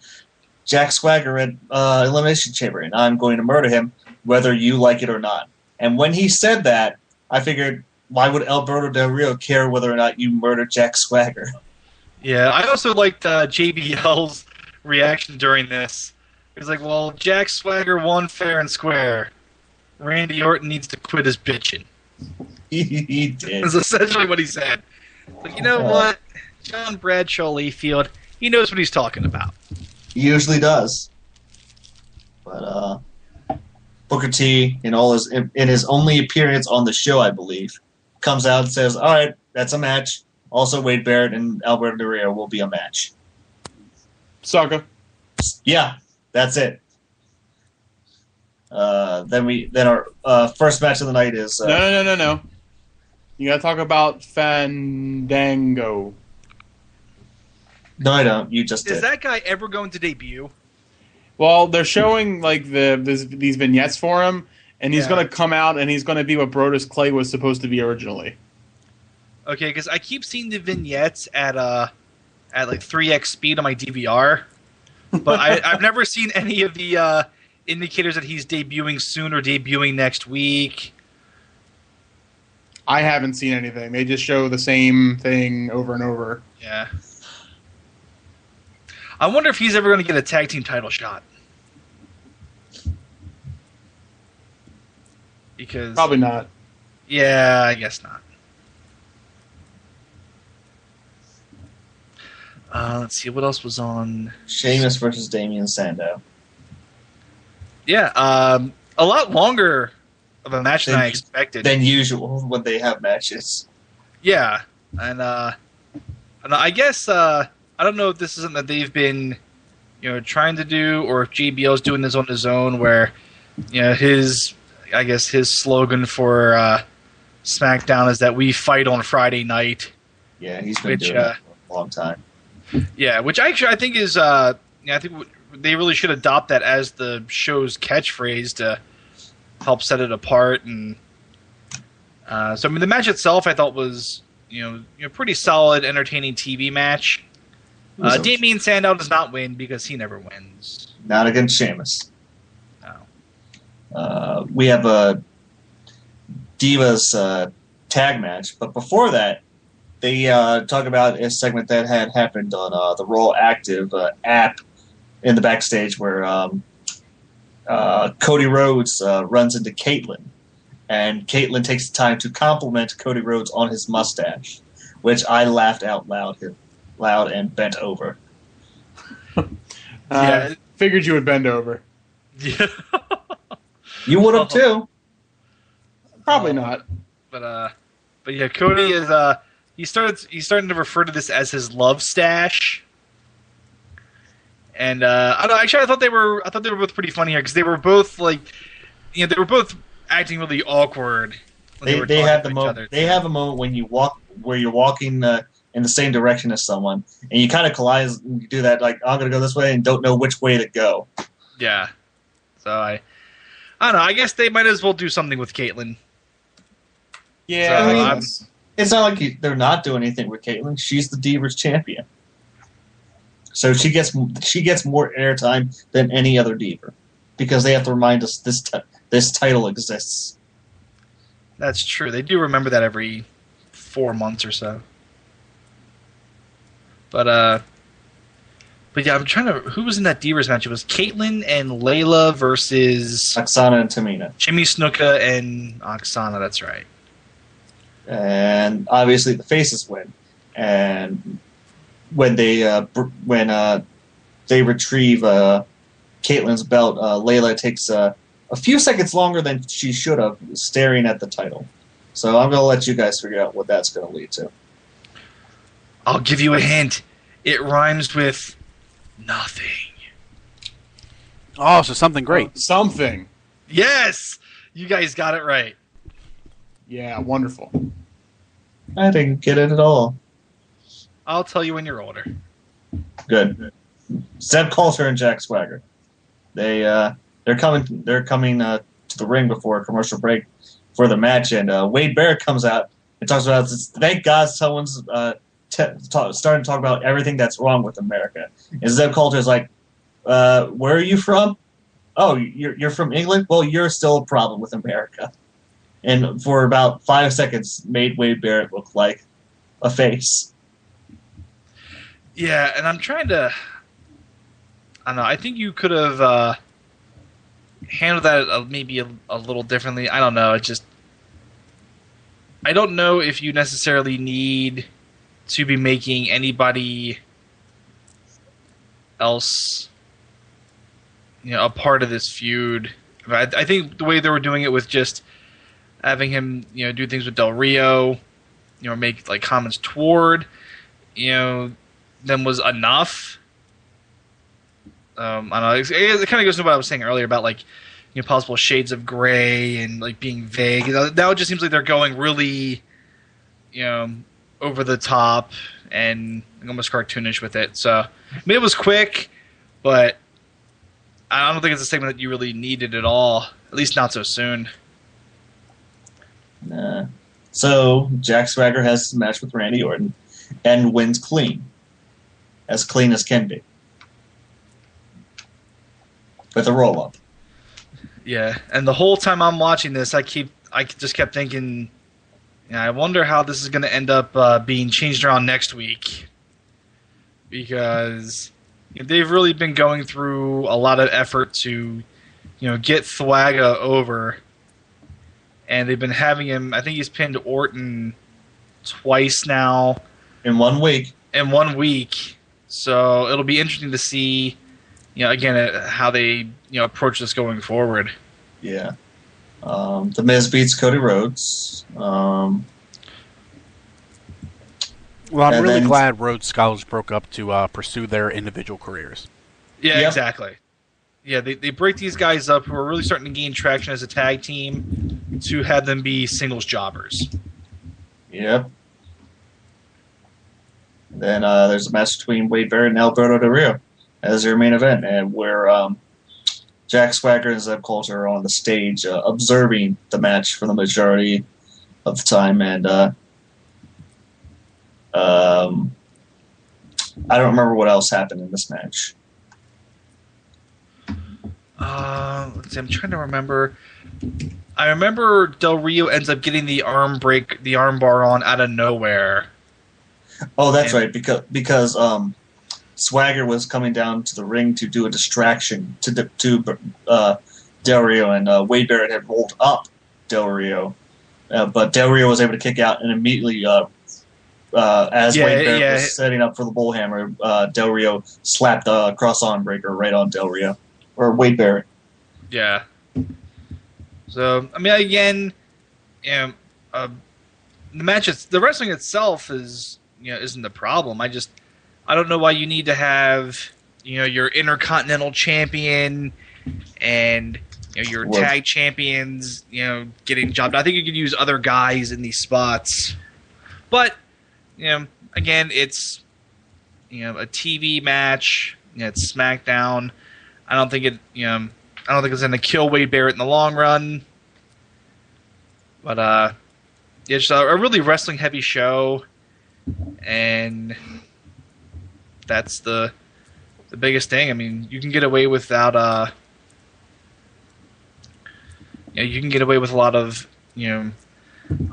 Jack Swagger at Elimination Chamber, and I'm going to murder him, whether you like it or not. And when he said that, I figured, why would Alberto Del Rio care whether or not you murder Jack Swagger? Yeah, I also liked JBL's reaction during this. He's like, well, Jack Swagger won fair and square. Randy Orton needs to quit his bitching. He did. That's essentially what he said. But you know what? John Bradshaw Layfield, he knows what he's talking about. He usually does. But Booker T, in his only appearance on the show, I believe, comes out and says, "All right, that's a match. Also, Wade Barrett and Alberto Del Rio will be a match." Saga. Yeah, that's it. Then our first match of the night is No. You gotta talk about Fandango. No, I don't. You just Is did. that guy ever going to debut? Well, they're showing like these vignettes for him, and he's gonna come out and he's gonna be what Brodus Clay was supposed to be originally. Okay, because I keep seeing the vignettes at like 3x speed on my DVR, but I've never seen any of the indicators that he's debuting soon or debuting next week. I haven't seen anything. They just show the same thing over and over. Yeah. I wonder if he's ever going to get a tag team title shot. Because Probably not. Yeah, I guess not. Let's see, what else was on? Sheamus versus Damian Sandow. Yeah, a lot longer of a match than I expected. Than usual when they have matches. Yeah, and I guess I don't know if this is something that they've been, trying to do, or if JBL's doing this on his own, where, his slogan for SmackDown is that we fight on Friday night. Yeah, he's been doing that for a long time. Yeah, which actually I think is, I think they really should adopt that as the show's catchphrase to help set it apart. And so, I mean, the match itself I thought was, pretty solid, entertaining TV match. Damian Sandow does not win because he never wins. Not against Sheamus. No. We have a Divas tag match, but before that, they talk about a segment that had happened on the Raw Active app in the backstage where Cody Rhodes runs into Caitlyn, and Caitlyn takes the time to compliment Cody Rhodes on his mustache, which I laughed out loud and bent over. Yeah. Figured you would bend over. Yeah. You would have too. Probably not. But yeah, Cody is he's starting to refer to this as his love stash. And I don't know, actually I thought they were both pretty funny here because they were both like, they were both acting really awkward. When They have the moment. They have a moment when you're walking in the same direction as someone, and you kind of collide. You do that like, I'm going to go this way and don't know which way to go. Yeah. So I don't know. I guess they might as well do something with Caitlyn. Yeah, So, I mean, It's not like they're not doing anything with Caitlyn. She's the Divas champion, so she gets more airtime than any other Diva because they have to remind us this title exists. That's true. They do remember that every 4 months or so. But yeah, I'm trying to. Who was in that Divas match? It was Caitlyn and Layla versus Oksana and Tamina. Jimmy Snuka and Oksana. That's right. And obviously the faces win. And when they retrieve Caitlyn's belt, Layla takes a few seconds longer than she should have, staring at the title. So I'm going to let you guys figure out what that's going to lead to. I'll give you a hint. It rhymes with nothing. Oh, so something great. Something. Yes, you guys got it right. Yeah, wonderful. I didn't get it at all. I'll tell you when you're older. Good. Zeb Coulter and Jack Swagger. They're coming to the ring before a commercial break for the match, and Wade Barrett comes out and talks about this. Thank God someone's starting to talk about everything that's wrong with America. And Zeb Coulter's like, "Where are you from? Oh, you're from England? Well, you're still a problem with America." And for about 5 seconds, made Wade Barrett look like a face. Yeah, and I'm trying to. I don't know. I think you could have handled that maybe a little differently. I don't know. It just. I don't know if you necessarily need to be making anybody else a part of this feud. I think the way they were doing it with just having him, do things with Del Rio, make like comments toward, them was enough. I don't know. It kind of goes to what I was saying earlier about like, possible shades of gray and like being vague. Now it just seems like they're going really, over the top and almost cartoonish with it. So I mean, it was quick, but I don't think it's a segment that you really needed at all. At least not so soon. Nah. So Jack Swagger has his match with Randy Orton and wins clean as can be, with a roll up. Yeah, and the whole time I'm watching this, I just kept thinking, I wonder how this is going to end up being changed around next week, because they've really been going through a lot of effort to, get Thwaga over, and they've been having him. I think he's pinned Orton twice now in 1 week. So it'll be interesting to see, again, how they approach this going forward. Yeah. The Miz beats Cody Rhodes. Well, I'm really glad Rhodes Scholars broke up to pursue their individual careers. Yeah, yep. Exactly. Yeah, they break these guys up who are really starting to gain traction as a tag team to have them be singles jobbers. Yep. Then there's a match between Wade Barrett and Alberto Del Rio as their main event, and where Jack Swagger and Zeb Coulter are on the stage observing the match for the majority of the time, and I don't remember what else happened in this match. Let's see, I'm trying to remember. I remember Del Rio ends up getting the arm bar on out of nowhere. Oh, that's right, because Swagger was coming down to the ring to do a distraction to Del Rio, and Wade Barrett had rolled up Del Rio, but Del Rio was able to kick out, and immediately, as Wade Barrett was setting up for the bullhammer, Del Rio slapped a cross-arm breaker right on Del Rio, or Wade Barrett. Yeah. So, I mean, again, the wrestling itself is, isn't the problem. I don't know why you need to have, your Intercontinental Champion and your tag champions, getting jobbed. I think you could use other guys in these spots, but again, it's a TV match. It's SmackDown. I don't think it's going to kill Wade Barrett in the long run, but it's a really wrestling heavy show, and that's the biggest thing. I mean, you can get away without you can get away with a lot of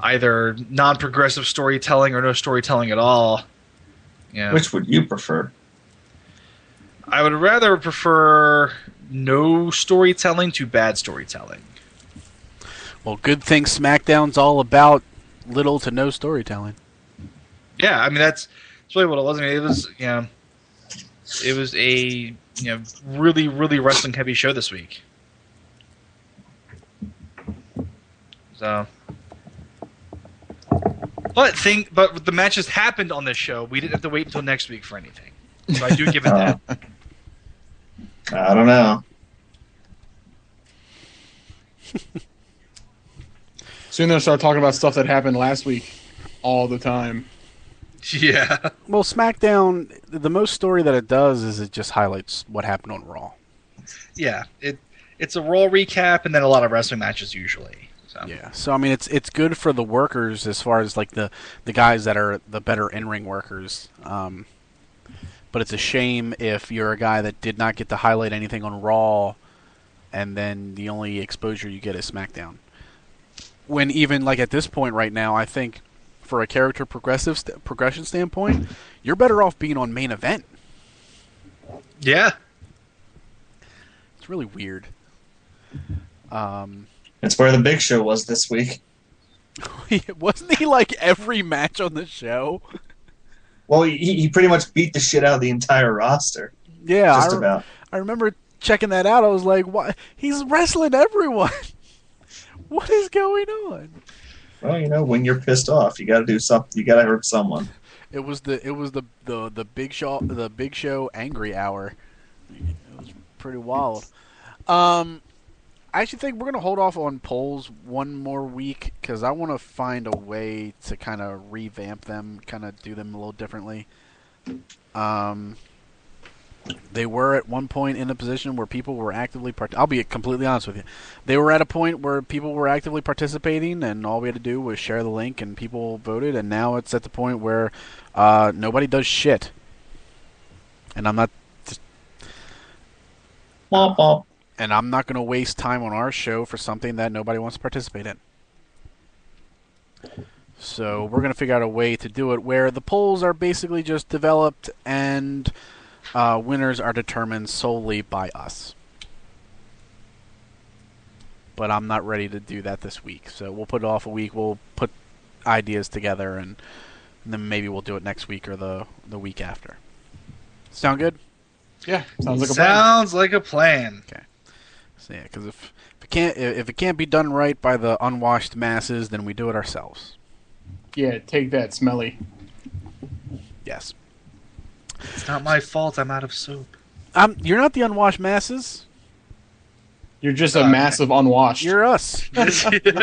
either non-progressive storytelling or no storytelling at all. Which would you prefer? I would rather prefer no storytelling to bad storytelling. Well, good thing SmackDown's all about little to no storytelling. Yeah, I mean that's really what it was. I mean, it was a really, really wrestling heavy show this week. So, but the matches happened on this show. We didn't have to wait until next week for anything. So I do give it that. I don't know. Soon they'll start talking about stuff that happened last week all the time. Yeah. Well, SmackDown, the most story that it does is it just highlights what happened on Raw. Yeah, it's a Raw recap and then a lot of wrestling matches usually. So. Yeah, so I mean it's good for the workers as far as like the guys that are the better in-ring workers. But it's a shame if you're a guy that did not get to highlight anything on Raw, and then the only exposure you get is SmackDown. When even like at this point right now, I think for a character progression standpoint, you're better off being on main event. Yeah, it's really weird. It's where the Big Show was this week. Wasn't he like every match on the show? Well, he pretty much beat the shit out of the entire roster. Yeah, just about. I remember checking that out, I was like, "What? He's wrestling everyone. What is going on?" Well, when you're pissed off, you got to do something. You got to hurt someone. It was the Big Show angry hour. It was pretty wild. I actually think we're gonna hold off on polls one more week because I want to find a way to kind of revamp them, kind of do them a little differently. They were at one point in a position where people were actively I'll be completely honest with you. They were at a point where people were actively participating, and all we had to do was share the link, and people voted. And now it's at the point where nobody does shit. And I'm not. Womp womp. And I'm not going to waste time on our show for something that nobody wants to participate in. So we're going to figure out a way to do it where the polls are basically just developed and winners are determined solely by us. But I'm not ready to do that this week. So we'll put it off a week. We'll put ideas together, and then maybe we'll do it next week or the week after. Sound good? Yeah, sounds like a plan. Sounds like a plan. Okay. So yeah, because if it can't be done right by the unwashed masses, then we do it ourselves. Yeah, take that, Smelly. Yes. It's not my fault. I'm out of soap. You're not the unwashed masses. You're just a massive unwashed. You're us. You're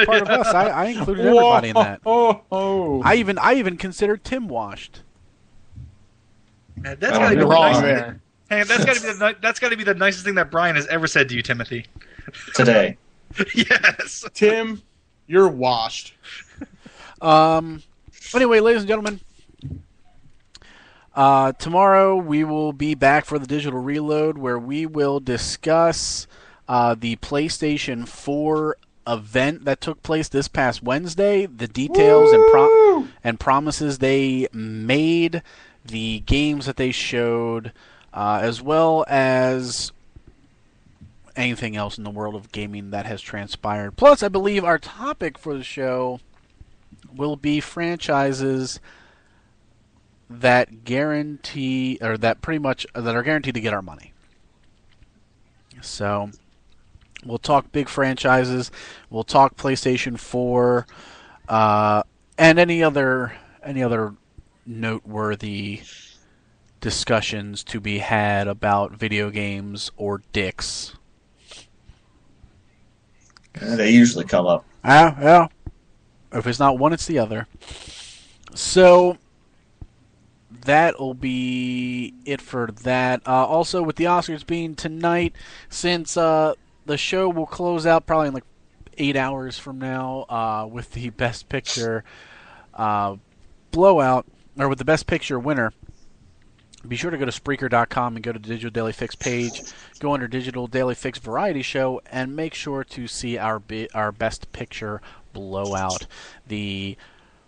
part of us. I included everybody in that. Oh. I even considered Tim washed. That's gotta be You're the wrong nicest- there. Hey, that's gotta be the nicest thing that Brian has ever said to you, Timothy. Today. Yes. Tim, you're washed. Anyway, ladies and gentlemen, tomorrow we will be back for the Digital Reload, where we will discuss the PlayStation 4 event that took place this past Wednesday, the details and promises they made, the games that they showed, as well as anything else in the world of gaming that has transpired. Plus, I believe our topic for the show will be franchises that guarantee, or that pretty much that are guaranteed to get our money. So we'll talk big franchises. We'll talk PlayStation 4, and any other noteworthy discussions to be had about video games or dicks. They usually come up. Yeah. If it's not one, it's the other. So that'll be it for that. Also, with the Oscars being tonight, since the show will close out probably in like 8 hours from now with the Best Picture blowout, or with the Best Picture winner, be sure to go to Spreaker.com and go to the Digital Daily Fix page. Go under Digital Daily Fix Variety Show and make sure to see our Best Picture blowout. The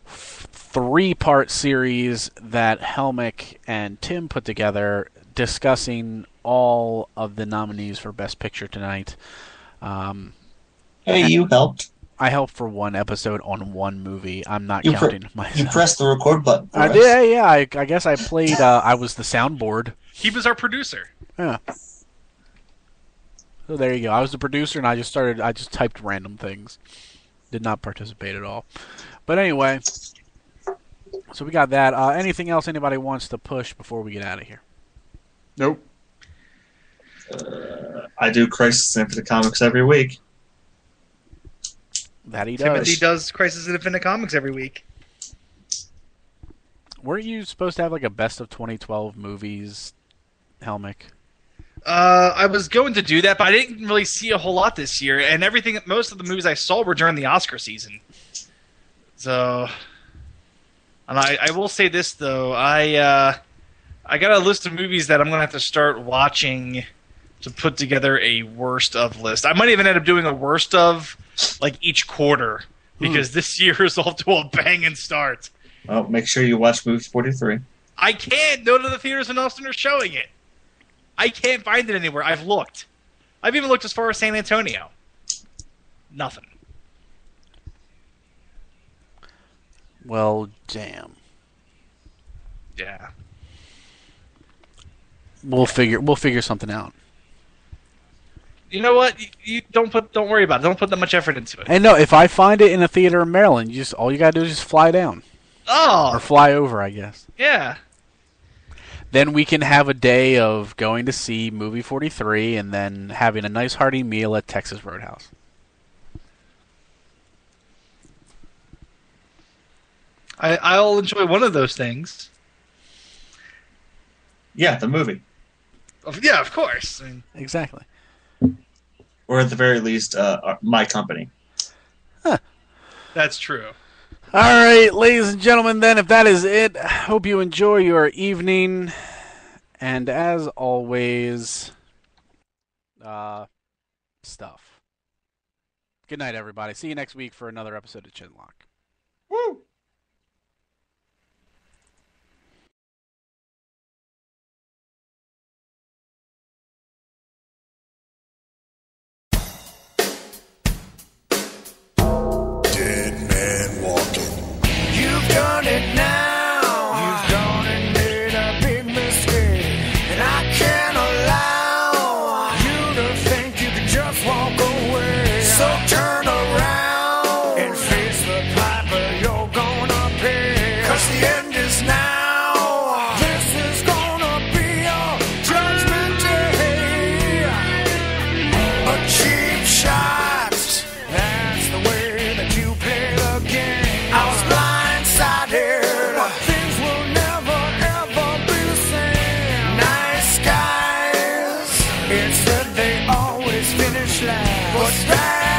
3-part series that Helmick and Tim put together discussing all of the nominees for Best Picture tonight. Hey, you helped. I helped for one episode on one movie. I'm not counting myself. You pressed the record button. I did, yeah. I guess I played. I was the soundboard. He was our producer. Yeah. So there you go. I was the producer, and I just typed random things. Did not participate at all. But anyway, so we got that. Anything else anybody wants to push before we get out of here? Nope. I do Crisis on Infinite Comics every week. That he does. Timothy does Crisis on Infinite Comics every week. Weren't you supposed to have like a best of 2012 movies, Helmick? I was going to do that, but I didn't really see a whole lot this year, and most of the movies I saw were during the Oscar season. So, and I will say this though, I got a list of movies that I'm going to have to start watching to put together a worst of list. I might even end up doing a worst of like each quarter because this year is off to a banging start. Well, make sure you watch movie 43. I can't. None of the theaters in Austin are showing it. I can't find it anywhere. I've looked. I've even looked as far as San Antonio. Nothing. Well, damn. Yeah. We'll figure something out. You know what? You don't worry about it. Don't put that much effort into it. And no, if I find it in a theater in Maryland, all you gotta do is just fly down or Oh, fly over, I guess. yeah. Then we can have a day of going to see movie 43 and then having a nice hearty meal at Texas Roadhouse. I'll enjoy one of those things. Yeah, the movie. Yeah, of course. I mean, Exactly. Or at the very least, my company. that's true. All right, ladies and gentlemen, then, if that is it, hope you enjoy your evening. And as always, stuff. Good night, everybody. See you next week for another episode of Chinlock. Woo! Dead man walking. You've done it now. You've done and made a big mistake. And I can't allow you to think you can just walk away. So turn around and face the piper you're gonna pay. 'Cause the end is now. This is gonna be your judgment day. A cheap shot. That's the way that you play the game. I was blindsided, but things will never ever be the same. Nice guys, it said they always finish last, but bad